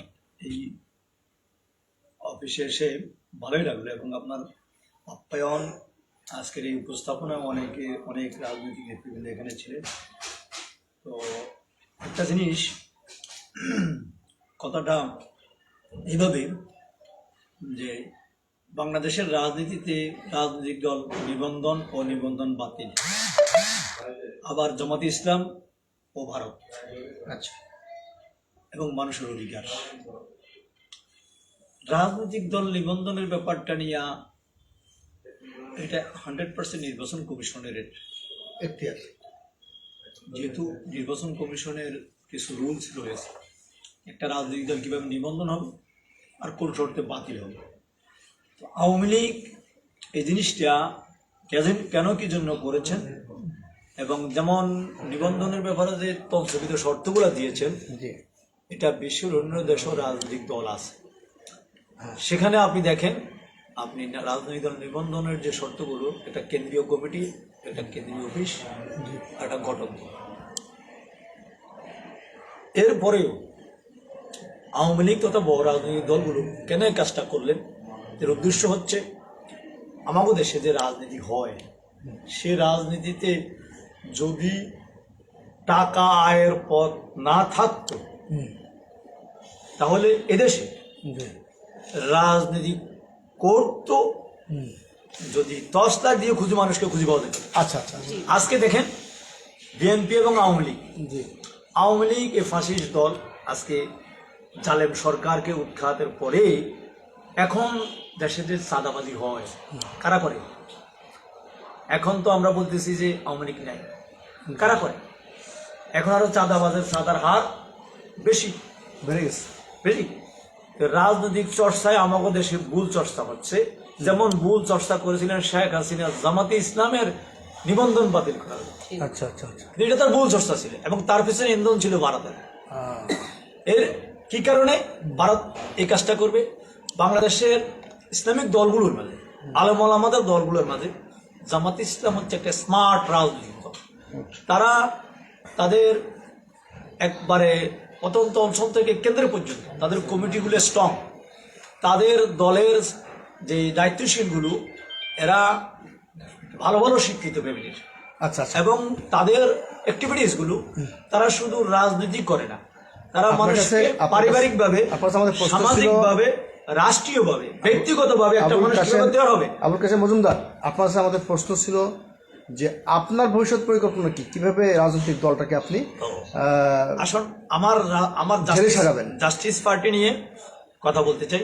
এই অফিসে এসে ভালোই লাগলো, এবং আপনার আপ্যায়ন, আজকের এই উপস্থাপনা, অনেক রাজনৈতিক নেতৃবৃন্দ এখানে ছিলেন। তো একটা জিনিস, কথাটা এইভাবে যে বাংলাদেশের রাজনীতিতে রাজনৈতিক দল নিবন্ধন ও নিবন্ধন বাতিল, আবার জামাতে ইসলাম ও ভারত, আচ্ছা, এবং মানুষের অধিকার। রাজনৈতিক দল নিবন্ধনের ব্যাপারটা নিয়ে এটা 100% নির্বাচন কমিশনের এখতিয়ার, যেহেতু নির্বাচন কমিশনের কিছু রুলস রয়েছে, একটা রাজনৈতিক দল কীভাবে নিবন্ধন হবে আর কোন শর্তে বাতিল হবে। তো আওয়ামী লীগ এই জিনিসটা কেন কি জন্য করেছেন এবং যেমন নিবন্ধনের ব্যাপারে যে তথ্যবিদ শর্তগুলো দিয়েছেন, জি এটা বিশ্বের অন্য দেশেও রাজনৈতিক দল আছে, সেখানে আপনি দেখেন, আপনি রাজনৈতিক দল নিবন্ধনের যে শর্তগুলো, এটা কেন্দ্রীয় কমিটি, এটা কেন্দ্রীয় অফিস, একটা গঠন। এরপরেও আওয়ামী লীগ তথা বড় রাজনৈতিক দলগুলো কেন এই কাজটা করলেন? এর উদ্দেশ্য হচ্ছে আমাদের দেশে যে রাজনীতি হয়, সে রাজনীতিতে যদি টাকা আয়ের পথ না থাকতো, তাহলে এদেশে রাজনীতি করতো যদি 10 লাখ দিয়ে খুঁজে মানুষকে খুঁজে পাওয়া যেত। আচ্ছা আচ্ছা আজকে দেখেন বিএনপি এবং আওয়ামী লীগ, জি আওয়ামী লীগ এ ফাঁসিস্ট দল আজকে জালেম সরকারকে উৎখাতের পরে এখন দেশে যে চাঁদাবাজি হয়, কারা করে? এখন তো আমরা বলতেছি যে আওয়ামী লীগ নাই, কারা করে? এখন আরো চাঁদার হার বেশি বেড়ে গেছে। বেশি। রাজনৈতিক চর্চায় আমাদের দেশে ভুল চর্চা হচ্ছে, যেমন ভুল চর্চা করেছিলেন শেখ হাসিনা জামাতে ইসলামের নিবন্ধন বাতিল করা, আচ্ছা আচ্ছা আচ্ছা এটা তার ভুল চর্চা ছিল এবং তার পিছনে ইন্ধন ছিল ভারতের। এর কি কারণে ভারত এই কাজটা করবে? বাংলাদেশের ইসলামিক দলগুলোর মাঝে, আলেম ওলামাদের দলগুলোর মাঝে জামাতে ইসলাম হচ্ছে একটা স্মার্ট রাজনৈতিক দল। তারা তাদের একবারে অত্যন্ত অঞ্চল থেকে কেন্দ্র পর্যন্ত তাদের কমিটিগুলো স্ট্রং, তাদের দলের যে দায়িত্বশীলগুলো এরা ভালো ভালো শিক্ষিত ফ্যামিলির, আচ্ছা আচ্ছা এবং তাদের অ্যাক্টিভিটিসগুলো তারা শুধু রাজনীতি করে না, তারা আপনার মানুষকে কাছে- আপনার কাছে- পারিবারিকভাবে, আপনার কাছে আমাদের প্রশ্ন ছিল- সামাজিকভাবে, রাষ্ট্রীয়ভাবে, ব্যক্তিগতভাবে একটা মানুষকে দেওয়া হবে। আবুল কাসেম মজুমদার, আপনার কাছে আমাদের প্রশ্ন ছিল যে আপনার ভবিষ্যৎ পরিকল্পনা কি, কিভাবে রাজনৈতিক দলটাকে আপনি আসুন আমার ঝেড়ে সাজাবেন। জাস্টিস পার্টি নিয়ে কথা বলতে চাই।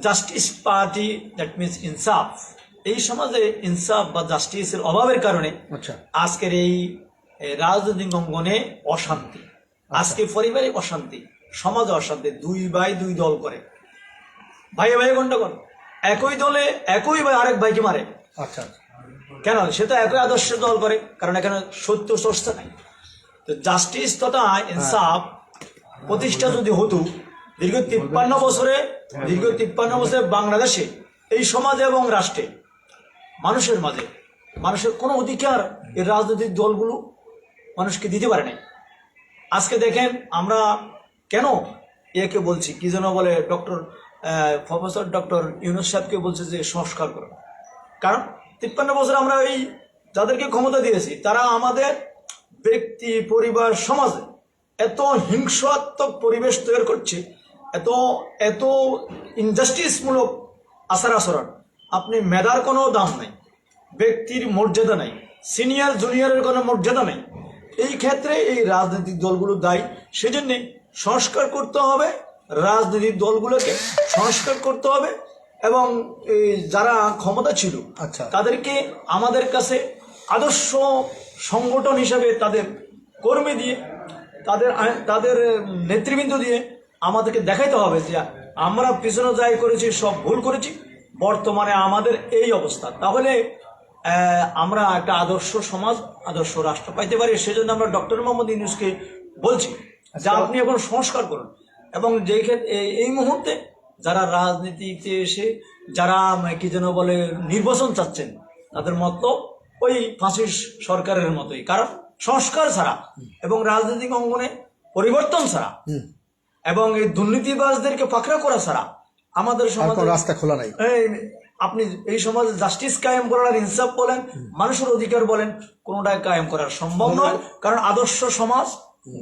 জাস্টিস পার্টি, দ্যাট মিনস ইনসাফ। এই সমাজে ইনসাফ বা জাস্টিসের অভাবের কারণে আচ্ছা আজকের এই রাজনৈতিক অঙ্গনে অশান্তি, আজকে পারিবারিক অশান্তি, সমাজে অশান্তি, 2 ভাই 2 দল করে, ভাইয়ে ভাইয়ে গন্ডগোল, একই দলে একই ভাই আরেক ভাইকে মারে। আচ্ছা কেন? সে তো একই আদর্শ দল করে, কারণ এখানে সত্য চর্চা নাই। তো জাস্টিস তথা ইনসাফ প্রতিষ্ঠা যদি হতো দীর্ঘ 53 বছরে বাংলাদেশে এই সমাজে এবং রাষ্ট্রে মানুষের মাঝে মানুষের কোনো অধিকার এই রাজনৈতিক দলগুলো মানুষকে দিতে পারে নাই। আজকে দেখেন আমরা কেন একে বলছি, কি যেন বলে, প্রফেসর ডক্টর ইউনূস সাহেবকে বলছে যে সংস্কার করো, কারণ 53 বছর আমরা এই যাদেরকে ক্ষমতা দিয়েছি তারা আমাদের ব্যক্তি, পরিবার, সমাজে এত হিংসাত্মক পরিবেশ তৈরি করছে, এত এত ইনজাস্টিসমূলক আচরণ। আপনি মেধার কোনো দাম নাই, ব্যক্তির মর্যাদা নাই, সিনিয়র জুনিয়রের কোনো মর্যাদা নাই। এই ক্ষেত্রে এই রাজনৈতিক দলগুলো দায়ী। সেজন্যে সংস্কার করতে হবে, রাজনৈতিক দলগুলোকে সংস্কার করতে হবে এবং এই যারা ক্ষমতা ছিল আচ্ছা। তাদেরকে আমাদের কাছে আদর্শ সংগঠন হিসেবে তাদের কর্মী দিয়ে, তাদের নেতৃবৃন্দ দিয়ে আমাদেরকে দেখাইতে হবে যে আমরা পিছনে যাই করেছি সব ভুল করেছি, বর্তমানে আমাদের এই অবস্থা। তাহলে আমরা একটা আদর্শ সমাজ, আদর্শ রাষ্ট্র পাইতে পারি। সেজন্য আমরা ডক্টর মোহাম্মদ ইউনূসকে বলছি যে আপনি এখন সংস্কার করুন, এবং যেই ক্ষেত্রে এই মুহূর্তে যারা রাজনীতিতে এসে যারা কি যেন বলে নির্বাচন চাচ্ছেন, তাদের মতলব ওই ফাঁসিস্ট সরকারের মতোই, কারণ সংস্কার ছাড়া এবং রাজনৈতিক অঙ্গনে পরিবর্তন ছাড়া এবং এই দুর্নীতিবাজদেরকে পাকড়া করা ছাড়া আমাদের সমাজে রাস্তা খোলা নাই। আপনি এই সমাজে জাস্টিস কায়েম করার, ইনসাফ বলেন, মানুষের অধিকার বলেন, কোনোটাই কায়েম করার সম্ভব নয়। কারণ আদর্শ সমাজ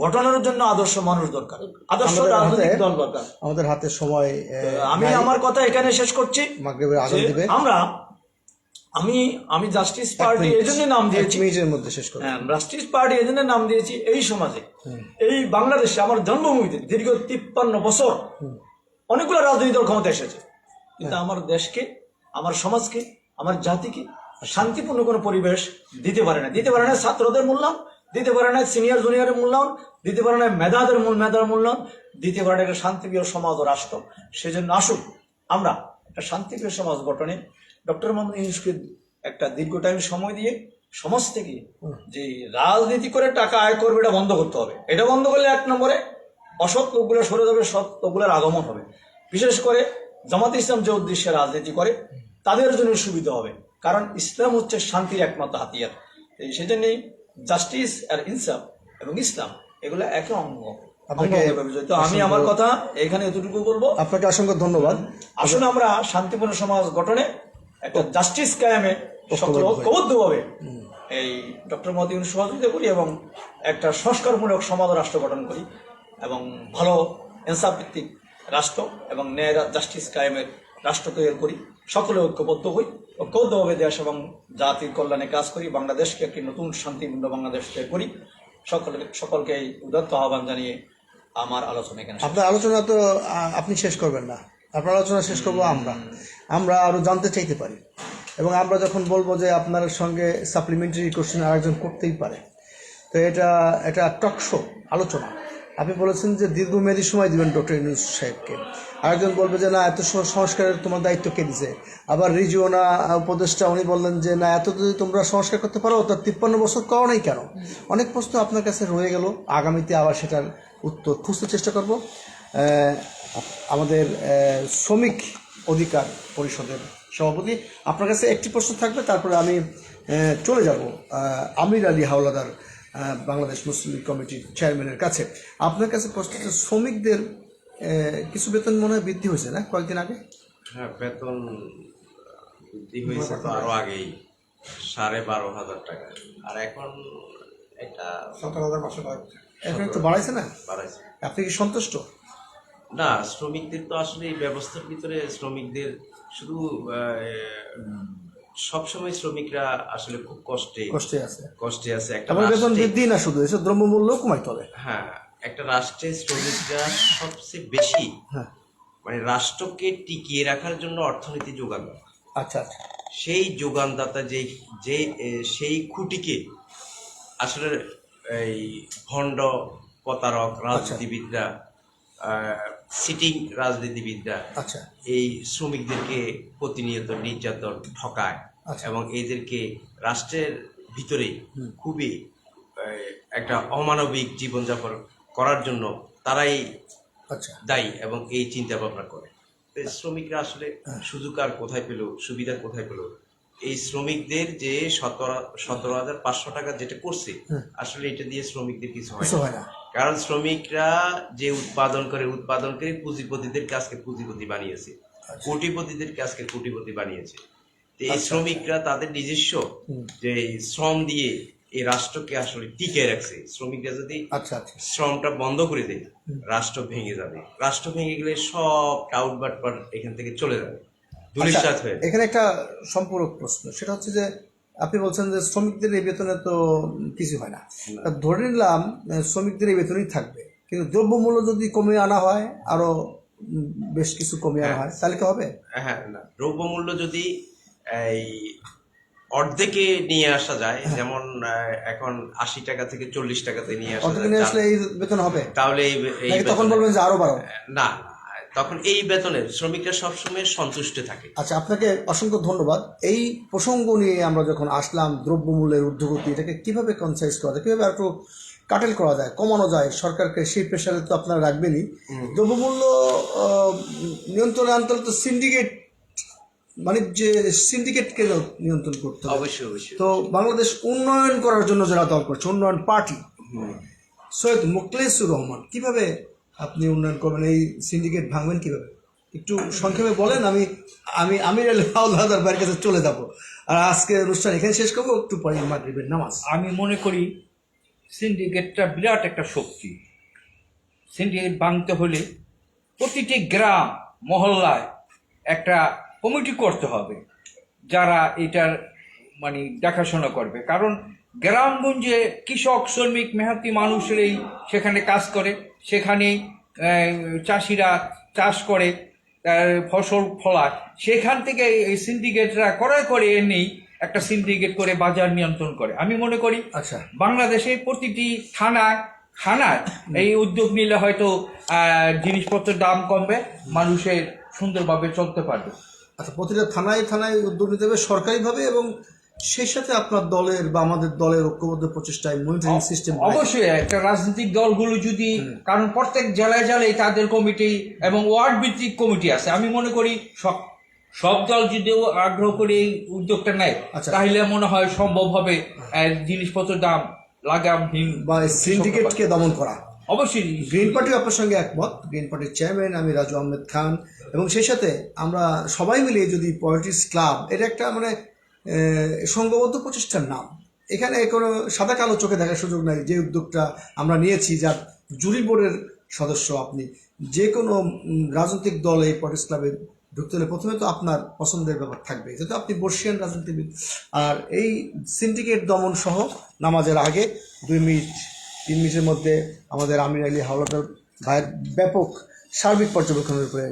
গঠনের জন্য আদর্শ মানুষ দরকার, আদর্শ রাজনৈতিক দল দরকার। আমাদের হাতে সময় আমি আমার কথা এখানে শেষ করছি। মাগরিবের আজান দিবে। আমি জাস্টিস পার্টি এই জন্য নাম দিয়েছি, মিনিটের মধ্যে শেষ করব। জাস্টিস পার্টি এই জন্য নাম দিয়েছি, এই সমাজে, এই বাংলাদেশে আমার জন্মভূমিতে দীর্ঘ 53 বছর অনেকগুলো রাজনৈতিক দল ক্ষমতা এসেছে, কিন্তু আমার দেশকে, আমার সমাজকে, আমার জাতিকে শান্তিপূর্ণ কোনো পরিবেশ দিতে পারে না। ছাত্রদের মূল্যায়ন দিতে পারে না, সিনিয়র জুনিয়রের মূল্যায়ন দিতে পারে না, মেধার মূল্যায়ন দিতে পারে না, একটা শান্তিপ্রিয় সমাজ ও রাষ্ট্র। সেজন্য আসুন আমরা একটা শান্তিপ্রিয় সমাজ গঠনে ডক্টর মোহাম্মদ ইউনূসকে একটা দীর্ঘ টাইম সময় দিয়ে সমাজ থেকে যে রাজনীতি করে টাকা আয় করবে এটা বন্ধ করতে হবে। এটা বন্ধ করলে 1 নম্বরে অসৎ লোকগুলো সরে যাবে, সৎ লোকগুলোর আগমন হবে। বিশেষ করে জামাত ইসলাম যে উদ্দেশ্যে রাজনীতি করে তাদের জন্য সুবিধা হবে, কারণ ইসলাম হচ্ছে শান্তির একমাত্র হাতিয়ার। সেজন্যই জাস্টিস আর ইনসাফ এবং ইসলাম এগুলো একে অঙ্গ। তো আমি আমার কথা এখানে এতটুকু বলবো। আপনাকে অসংখ্য ধন্যবাদ। আসলে আমরা শান্তিপূর্ণ সমাজ গঠনে একটা জাস্টিস কায়েমে সকল ঐক্যবদ্ধভাবে এই ডক্টর মোহাম্মদ ইউনূস সহযোগিতা করি এবং একটা সংস্কারমূলক সমাজ ও রাষ্ট্র গঠন করি এবং ভালো ইনসাফ ভিত্তিক রাষ্ট্র এবং ন্যায় জাস্টিস কায়েমের রাষ্ট্র তৈরি করি। সকলে ঐক্যবদ্ধ হই, ঐক্যবদ্ধভাবে দেশ এবং জাতির কল্যাণে কাজ করি, বাংলাদেশকে একটি নতুন শান্তিপূর্ণ বাংলাদেশ তৈরি করি। সকলকে এই উদাত্ত আহ্বান জানিয়ে আমার আলোচনা এখানে। আপনার আলোচনা তো আপনি শেষ করবেন না, আপনার আলোচনা শেষ করবো আমরা আরো জানতে চাইতে পারি, এবং আমরা যখন বলবো যে আপনার সঙ্গে সাপ্লিমেন্টারি কোশ্চেন আরেকজন করতেই পারে, তো এটা টকশো আলোচনা। আপনি বলেছেন যে দীর্ঘমেয়াদী সময় দিবেন ডক্টর ইউনূস সাহেবকে, আরেকজন বলবে যে না এত সংস্কারের তোমার দায়িত্ব কে দিছে। আবার রিজিওনা উপদেষ্টা উনি বললেন যে না এত যদি তোমরা সংস্কার করতে পারো তার 53 বছর করো নাই কেন। অনেক প্রশ্ন আপনার কাছে রয়ে গেল, আগামীতে আবার সেটার উত্তর খুঁজতে চেষ্টা করব। আমাদের শ্রমিক অধিকার পরিষদের সভাপতি, আপনার কাছে একটি প্রশ্ন থাকবে, তারপরে আমি চলে যাব আমির আলী হাওলাদার বাংলাদেশ মুসলিম লীগ কমিটির চেয়ারম্যানের কাছে। আপনার কাছে প্রশ্ন, শ্রমিকদের কিছু বেতন মনে হয় বৃদ্ধি হয়েছে না কয়েকদিন আগে? হ্যাঁ, বেতন বৃদ্ধি হয়েছে তো আরো আগেই 12,500 টাকা, আর এখন এটা 17,500 টাকা এখন একটু বাড়াইছে না? বাড়াইছে। আপনি কি সন্তুষ্ট? না, শ্রমিকদের তো আসলে এই ব্যবস্থার ভিতরে শ্রমিকদের শুধু সবসময় শ্রমিকরা আসলে খুব কষ্টে আছে। একটা আমার বেতন রাষ্ট্রে- বৃদ্ধি না, শুধু এসব দ্রব্যমূল্য কমাইতে হবে। হ্যাঁ, একটা রাষ্ট্রের শ্রমিকরা সবচেয়ে বেশি হ্যাঁ, মানে রাষ্ট্রকে টিকিয়ে রাখার জন্য অর্থনীতি যোগান দেয়। আচ্ছা আচ্ছা, সেই যোগানদাতা সেই খুঁটিকে আসলে এই ভণ্ড প্রতারক রাজনীতিবিদরা, সিটিং রাজনীতিবিদরা আচ্ছা এই শ্রমিকদেরকে প্রতিনিয়ত নির্যাতন, ঠকায় আচ্ছা। এবং এদেরকে রাষ্ট্রের ভিতরে খুবই একটা অমানবিক জীবনযাপন করার জন্য তারাই আচ্ছা দায়ী এবং এই চিন্তা ভাবনা করে। তো শ্রমিকরা আসলে সুযোগ আর কোথায় পেল, সুবিধা কোথায় পেল? এই শ্রমিকদের যে 17,500 টাকা যেটা করছে, আসলে এটা দিয়ে শ্রমিকদের কিছু হয় না। কারণ শ্রমিকরা যে উৎপাদন করে পুঁজিপতিদেরকে আজকে পুঁজিপতি বানিয়েছে, কোটিপতিদেরকে আজকে কোটিপতি বানিয়েছে। তো এই শ্রমিকরা তাদের নিজস্ব যে শ্রম দিয়ে এই রাষ্ট্রকে আসলে টিকে রাখছে। শ্রমিকরা যদি শ্রমটা বন্ধ করে দেয়, রাষ্ট্র ভেঙে যাবে। রাষ্ট্র ভেঙে গেলে সব টাউটবাটপাট এখান থেকে চলে যাবে, ধূলিসাৎ হয়ে। এখানে একটা সম্পূরক প্রশ্ন, সেটা হচ্ছে যে আপনি বলছেন যে শ্রমিকদের এই বেতনে তো কিছু হয় না, ধরে নিলাম শ্রমিকদের এই বেতনই থাকবে, কিন্তু দ্রব্যমূল্য যদি কমিয়ে আনা হয়, আরো বেশ কিছু কমিয়ে আনা হয়, তাহলে কি হবে? হ্যাঁ, না, দ্রব্যমূল্য যদি এই অর্ধেকে নিয়ে আসা যায়, যেমন এখন 80 টাকা থেকে 40 টাকাতে নিয়ে আসলে এই বেতন হবে, তাহলে তখন বলবেন যে আরো বাড়ো। না, তখন এই বেতনের শ্রমিকরা সবসময় সন্তুষ্ট থাকে। আচ্ছা, আপনাকে অসংখ্য ধন্যবাদ। এই প্রসঙ্গ নিয়ে আমরা যখন আসলাম, দ্রব্যমূল্যের ঊর্ধ্বগতি, এটাকে কিভাবে কনসাইজ করা যায়, কিভাবে একটু কাটেল করা যায়, কমানো যায়, সরকারকে সেই প্রেশারে তো আপনারা রাখবেনই। দ্রব্যমূল্য নিয়ন্ত্রণে আনতে হলে তো সিন্ডিকেটকে নিয়ন্ত্রণ করতে হবে। অবশ্যই। তো বাংলাদেশ উন্নয়ন করার জন্য যারা দল করছে, উন্নয়ন পার্টি, সৈয়দ মোখলেসুর রহমান, কিভাবে আপনি উন্নয়ন করবেন, এই সিন্ডিকেট ভাঙবেন কিভাবে, একটু সংক্ষেপে বলেন। আমি আমির আলী হাওলাদার বাড়ির কাছে চলে যাব, আর আজকে অনুষ্ঠান এখানে শেষ করবো, একটু পরে মাগরিবের নামাজ। আমি মনে করি সিন্ডিকেটটা বিরাট একটা শক্তি। সিন্ডিকেট ভাঙতে হলে প্রতিটি গ্রাম মহল্লায় একটা কমিটি করতে হবে, যারা এটার মানে দেখাশোনা করবে। কারণ গ্রামগঞ্জে কৃষক, শ্রমিক, মেহনতি মানুষেরাই সেখানে কাজ করে, সেখানেই চাষিরা চাষ করে, ফসল ফলায়, সেখান থেকে এই সিন্ডিকেটরা ক্রয় করে এনেই একটা সিন্ডিকেট করে বাজার নিয়ন্ত্রণ করে। আমি মনে করি বাংলাদেশে প্রতিটি থানায় এই উদ্যোগ নিলে হয়তো জিনিসপত্রের দাম কমবে, মানুষের সুন্দরভাবে চলতে পারবে। আচ্ছা, প্রতিটা থানায় উদ্যোগ নিতে হবে সরকারিভাবে, এবং সেই সাথে আপনার দলের বা আমাদের দলের ঐক্যবদ্ধ প্রচেষ্টায় মনিটরিং সিস্টেম অবশ্যই একটা রাজনৈতিক দলগুলো যদি, কারণ প্রত্যেক জেলায় জেলায় তাদের কমিটি এবং ওয়ার্ড ভিত্তিক কমিটি আছে, আমি মনে করি সব দল যদি আগ্রহ করে এই উদ্যোগটা নেয় আচ্ছা। তাহলে মনে হয় সম্ভব হবে জিনিসপত্রের দাম লাগামহীন বা সিন্ডিকেটকে দমন করা। অবশ্যই গ্রিন পার্টি আপনার সঙ্গে একমত। গ্রিন পার্টির চেয়ারম্যান আমি রাজু আহমেদ খান, এবং সেই সাথে আমরা সবাই মিলে যদি পলিটিক্স ক্লাব, এটা একটা মানে সংঘবদ্ধ প্রচেষ্টার নাম। এখানে কোনো সাদা কালো চোখে দেখার সুযোগ নাই। যে উদ্যোগটা আমরা নিয়েছি, যার জুরি বোর্ডের সদস্য আপনি, যে কোনো রাজনৈতিক দল এই পলিটিক্স ক্লাবে ঢুকতে হলে প্রথমে তো আপনার পছন্দের ব্যাপার থাকবে, যেহেতু আপনি বর্ষিয়ান রাজনীতিবিদ। আর এই সিন্ডিকেট দমন সহ নামাজের আগে 2 মিনিট 3 মিনিটের মধ্যে আমাদের আমির আলী হাওলাদার ভাইয়ের ব্যাপক সার্বিক পর্যবেক্ষণের উপরে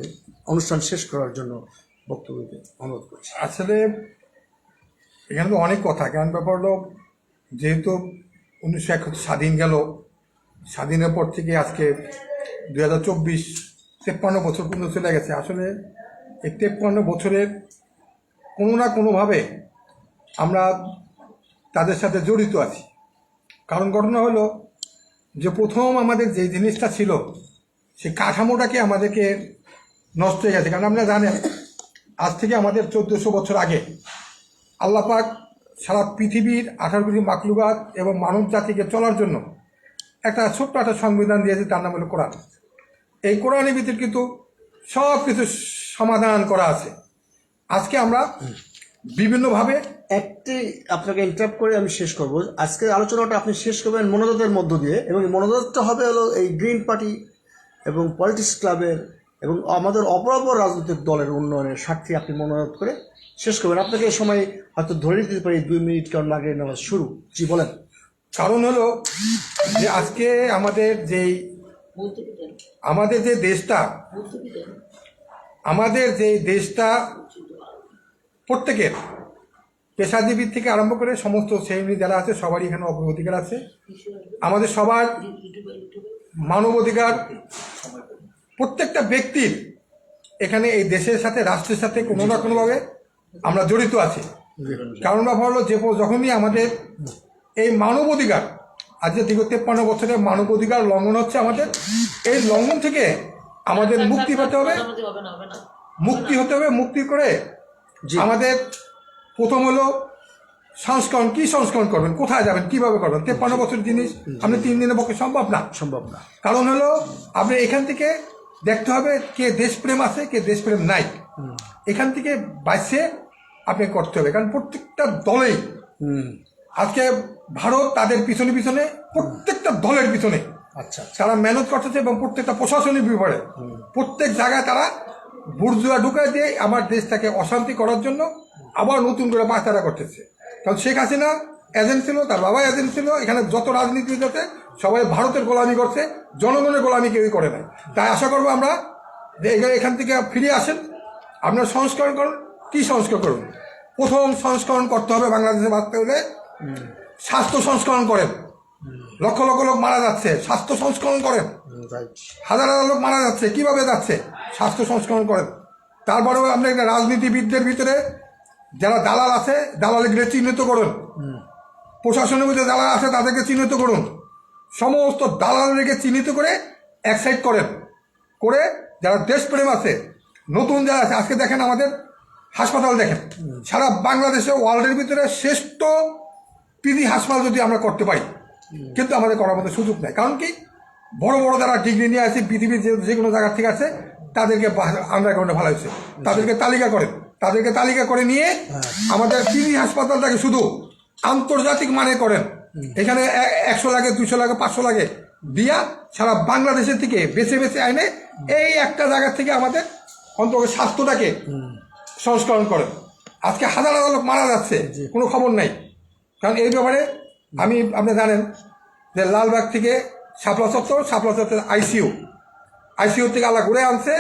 অনুষ্ঠান শেষ করার জন্য বক্তব্য দিতে অনুরোধ করছি। আসলে এখানে তো অনেক কথা, কারণ ব্যাপার হলো যেহেতু 1971 স্বাধীন গেল, স্বাধীনের পর থেকে আজকে 2024 53 বছর পর্যন্ত চলে গেছে। আসলে এই 53 বছরের কোনো না কোনোভাবে আমরা তাদের সাথে জড়িত আছি। কারণ ঘটনা হলো যে প্রথম আমাদের যে জিনিসটা ছিল সেই কাঠামোটাকে আমাদেরকে নষ্ট হয়ে গেছে। কারণ আপনারা জানেন আজ থেকে আমাদের 1400 বছর আগে আল্লাহ পাক সারা পৃথিবীর 18 কোটি মাখলুকাত এবং মানব জাতিকে চলার জন্য একটা ছোট্ট একটা সংবিধান দিয়েছে, তার নাম হলো কোরআন। এই কোরআনের ভিতরে কিন্তু সব কিছু সমাধান করা আছে। আজকে আমরা বিভিন্নভাবে একটি আপনাকে ইন্টারাপ্ট করে আমি শেষ করব। আজকের আলোচনাটা আপনি শেষ করবেন মনোনয়নের মধ্য দিয়ে, এবং এই মনোনয়নটা হবে হলো এই গ্রিন পার্টি এবং পলিটিক্স ক্লাবের এবং আমাদের অপরাপর রাজনৈতিক দলের উন্নয়নের স্বার্থে আপনি মনোনয়ন করে শেষ করবেন। আপনাকে এই সময় হয়তো ধরে দিতে পারি 2 মিনিট, কারণ মাগরিব নামাজ শুরু। জি বলেন। কারণ হলো যে আজকে আমাদের যে দেশটা প্রত্যেকের পেশাজীবী থেকে আরম্ভ করে সমস্ত শ্রেণী যারা আছে সবারই এখানে অধিকার আছে। আমাদের সবার মানবাধিকার, প্রত্যেকটা ব্যক্তির এখানে এই দেশের সাথে রাষ্ট্রের সাথে কোনো না কোনোভাবে আমরা জড়িত আছি। কারণ ব্যাপার হলো যে যখনই আমাদের এই মানবাধিকার, আজ যে দীর্ঘ 53 বছরের মানবাধিকার লঙ্ঘন হচ্ছে, আমাদের এই লঙ্ঘন থেকে আমাদের মুক্তি পেতে হবে, মুক্তি করে আমাদের প্রথম হলো সংস্করণ। কি সংস্করণ করবেন, কোথায় যাবেন, কিভাবে করবেন? 53 বছর জিনিস আপনি 3 দিনের পক্ষে সম্ভব না। কারণ হলো আপনি এখান থেকে দেখতে হবে কে দেশপ্রেম আছে, কে দেশপ্রেম নাই। এখান থেকে বাইসে আপনি করতে হবে। কারণ প্রত্যেকটা দলেই আজকে ভারত তাদের পিছনে প্রত্যেকটা দলের পিছনে তারা মেহনত করতেছে, এবং প্রত্যেকটা প্রশাসনিক বিভাগে প্রত্যেক জায়গায় তারা বুর্জুয়া ঢুকায় দিয়ে আমার দেশটাকে অশান্তি করার জন্য আবার নতুন করে পাঁচতারা করতেছে। কারণ শেখ হাসিনা এজেন্ট ছিল, তার বাবা এজেন্ট ছিল। এখানে যত রাজনীতিবিদ আছে সবাই ভারতের গোলামি করছে, জনগণের গোলামি কেউই করে নাই। তাই আশা করবো আমরা যে এখান থেকে ফিরে আসেন, আপনার সংস্করণ করুন। কি সংস্কার করুন? প্রথম সংস্করণ করতে হবে বাংলাদেশে বাঁচতে হলে স্বাস্থ্য সংস্করণ করেন। লক্ষ লক্ষ লোক মারা যাচ্ছে, স্বাস্থ্য সংস্করণ করেন। হাজার হাজার লোক মারা যাচ্ছে, কিভাবে যাচ্ছে? স্বাস্থ্য সংস্করণ করেন। তারপরেও আপনি একটা রাজনীতিবিদদের ভিতরে যারা দালাল আছে, দালালগুলো চিহ্নিত করুন। প্রশাসনের ভিতরে দালাল আছে, তাদেরকে চিহ্নিত করুন। সমস্ত দালালকে চিহ্নিত করে এক সাইড করেন, করে যারা দেশপ্রেম আছে, নতুন যারা আছে, আজকে দেখেন আমাদের হাসপাতাল দেখেন, সারা বাংলাদেশে ওয়ার্ল্ডের ভিতরে শ্রেষ্ঠ পিজি হাসপাতাল যদি আমরা করতে পারি, কিন্তু আমাদের করার মতো সুযোগ নেই। কারণ কি, বড় বড় যারা ডিগ্রি নিয়ে আছে পৃথিবীর যে কোনো জায়গা থেকে আছে, তাদেরকে আন্ডারগ্রাউন্ডে ভালো হয়েছে, তাদেরকে তালিকা করে নিয়ে আমাদের পিজি হাসপাতালটাকে শুধু আন্তর্জাতিক মানে করেন। এখানে 100 লাগে, 200 লাগে, 500 লাগে দিয়া সারা বাংলাদেশের থেকে বেছে আইনে এই একটা জায়গা থেকে আমাদের অন্তত স্বাস্থ্যটাকে সংস্করণ করেন। আজকে হাজার হাজার লোক মারা যাচ্ছে, কোনো খবর নাই। কারণ এই ব্যাপারে আপনি জানেন যে লালবাগ থেকে শাপলা চত্বর আইসিইউ থেকে আল্লাহ ঘুরে আনছে।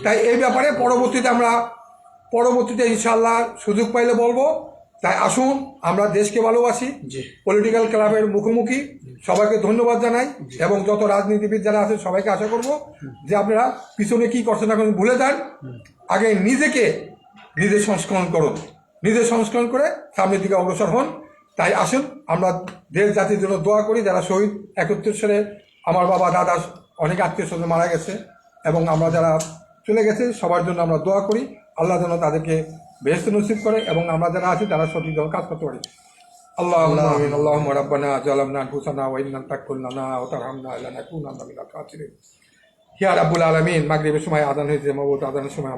তাই এই ব্যাপারে পরবর্তীতে ইনশাআল্লাহ সুযোগ পাইলে বলবো। তাই আসুন, আমরা দেশকে ভালোবাসি, পলিটিক্যাল ক্লাবের মুখোমুখি সবাইকে ধন্যবাদ জানাই, এবং যত রাজনীতিবিদ যারা আছেন সবাইকে আশা করব যে আপনারা পিছনে কি করছেন এখন ভুলে যান, আগে নিজে সংস্করণ করুন, নিজের সংস্করণ করে সামনের দিকে অগ্রসর হন। তাই আসুন আমরা দেশ জাতির জন্য দোয়া করি। যারা শহীদ 71 সালে আমার বাবা দাদা অনেক আত্মীয় স্বজন মারা গেছে এবং আমরা যারা চলে গেছে সবার জন্য আমরা দোয়া করি, আল্লাহ যেন তাদেরকে বেহেশত নসিব করে এবং আমরা যারা আছি তারা সঠিকভাবে কাজ করতে পারি। আল্লাহুম্মা আমিন। আল্লাহুম্মা রাব্বানা জালামনা আনফুসানা ওয়া ইন লাম তাগফির লানা ওয়া তারহামনা লানাকুনান্না মিনাল খাসিরিন। ইয়া রাব্বুল আলামিন, মাগরিবের সময় আযান হয়েছে, মাগরিব আযানের সময়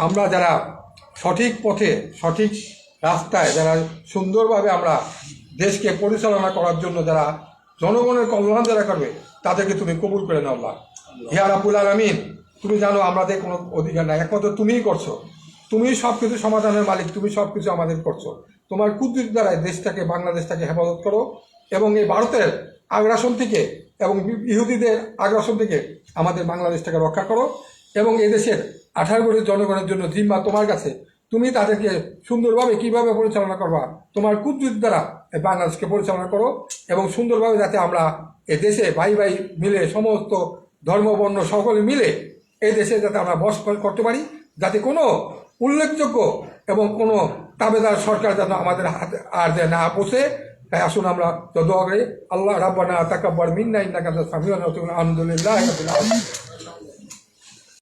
আমরা যারা সঠিক পথে সঠিক রাস্তায় যারা সুন্দরভাবে আমরা দেশকে পরিচালনা করার জন্য যারা জনগণের কল্যাণ যারা করবে তাদেরকে তুমি কবুল করে নাও আল্লাহ। ইয়া রাব্বুল আলামিন, তুমি জানো আমাদের কোনো অধিকার নাই, একমাত্র তুমিই করছো, তুমিই সব কিছু সমাধানের মালিক, তুমি সব কিছু আমাদের করছো। তোমার কুদরত দ্বারাই দেশটাকে বাংলাদেশটাকে হেফাজত করো এবং এই ভারতের আগ্রাসন থেকে এবং ইহুদিদের আগ্রাসন থেকে আমাদের বাংলাদেশটাকে রক্ষা করো এবং এদেশের 18 কোটি জনগণের জন্য জিম্মা তোমার কাছে, তুমি তাদেরকে সুন্দরভাবে কিভাবে পরিচালনা করবা তোমার কুদরত দ্বারা এই বাংলাদেশকে পরিচালনা করো এবং সুন্দরভাবে যাতে আমরা এ দেশে ভাই ভাই মিলে সমস্ত ধর্ম বর্ণ সকলে মিলে এই দেশে যাতে আমরা বস করতে পারি, যাতে কোনো উল্লেখযোগ্য এবং কোনো তাবেদার সরকার যেন আমাদের হাতে আর যে না বসে। তাই আসুন আমরা দোয়া করি, আল্লাহ রাব্বানা তাকাব্বাল মিন্না ইন্নাকা আনতাস সামিউল আলিম। আলহামদুলিল্লাহি রাব্বিল আলামিন।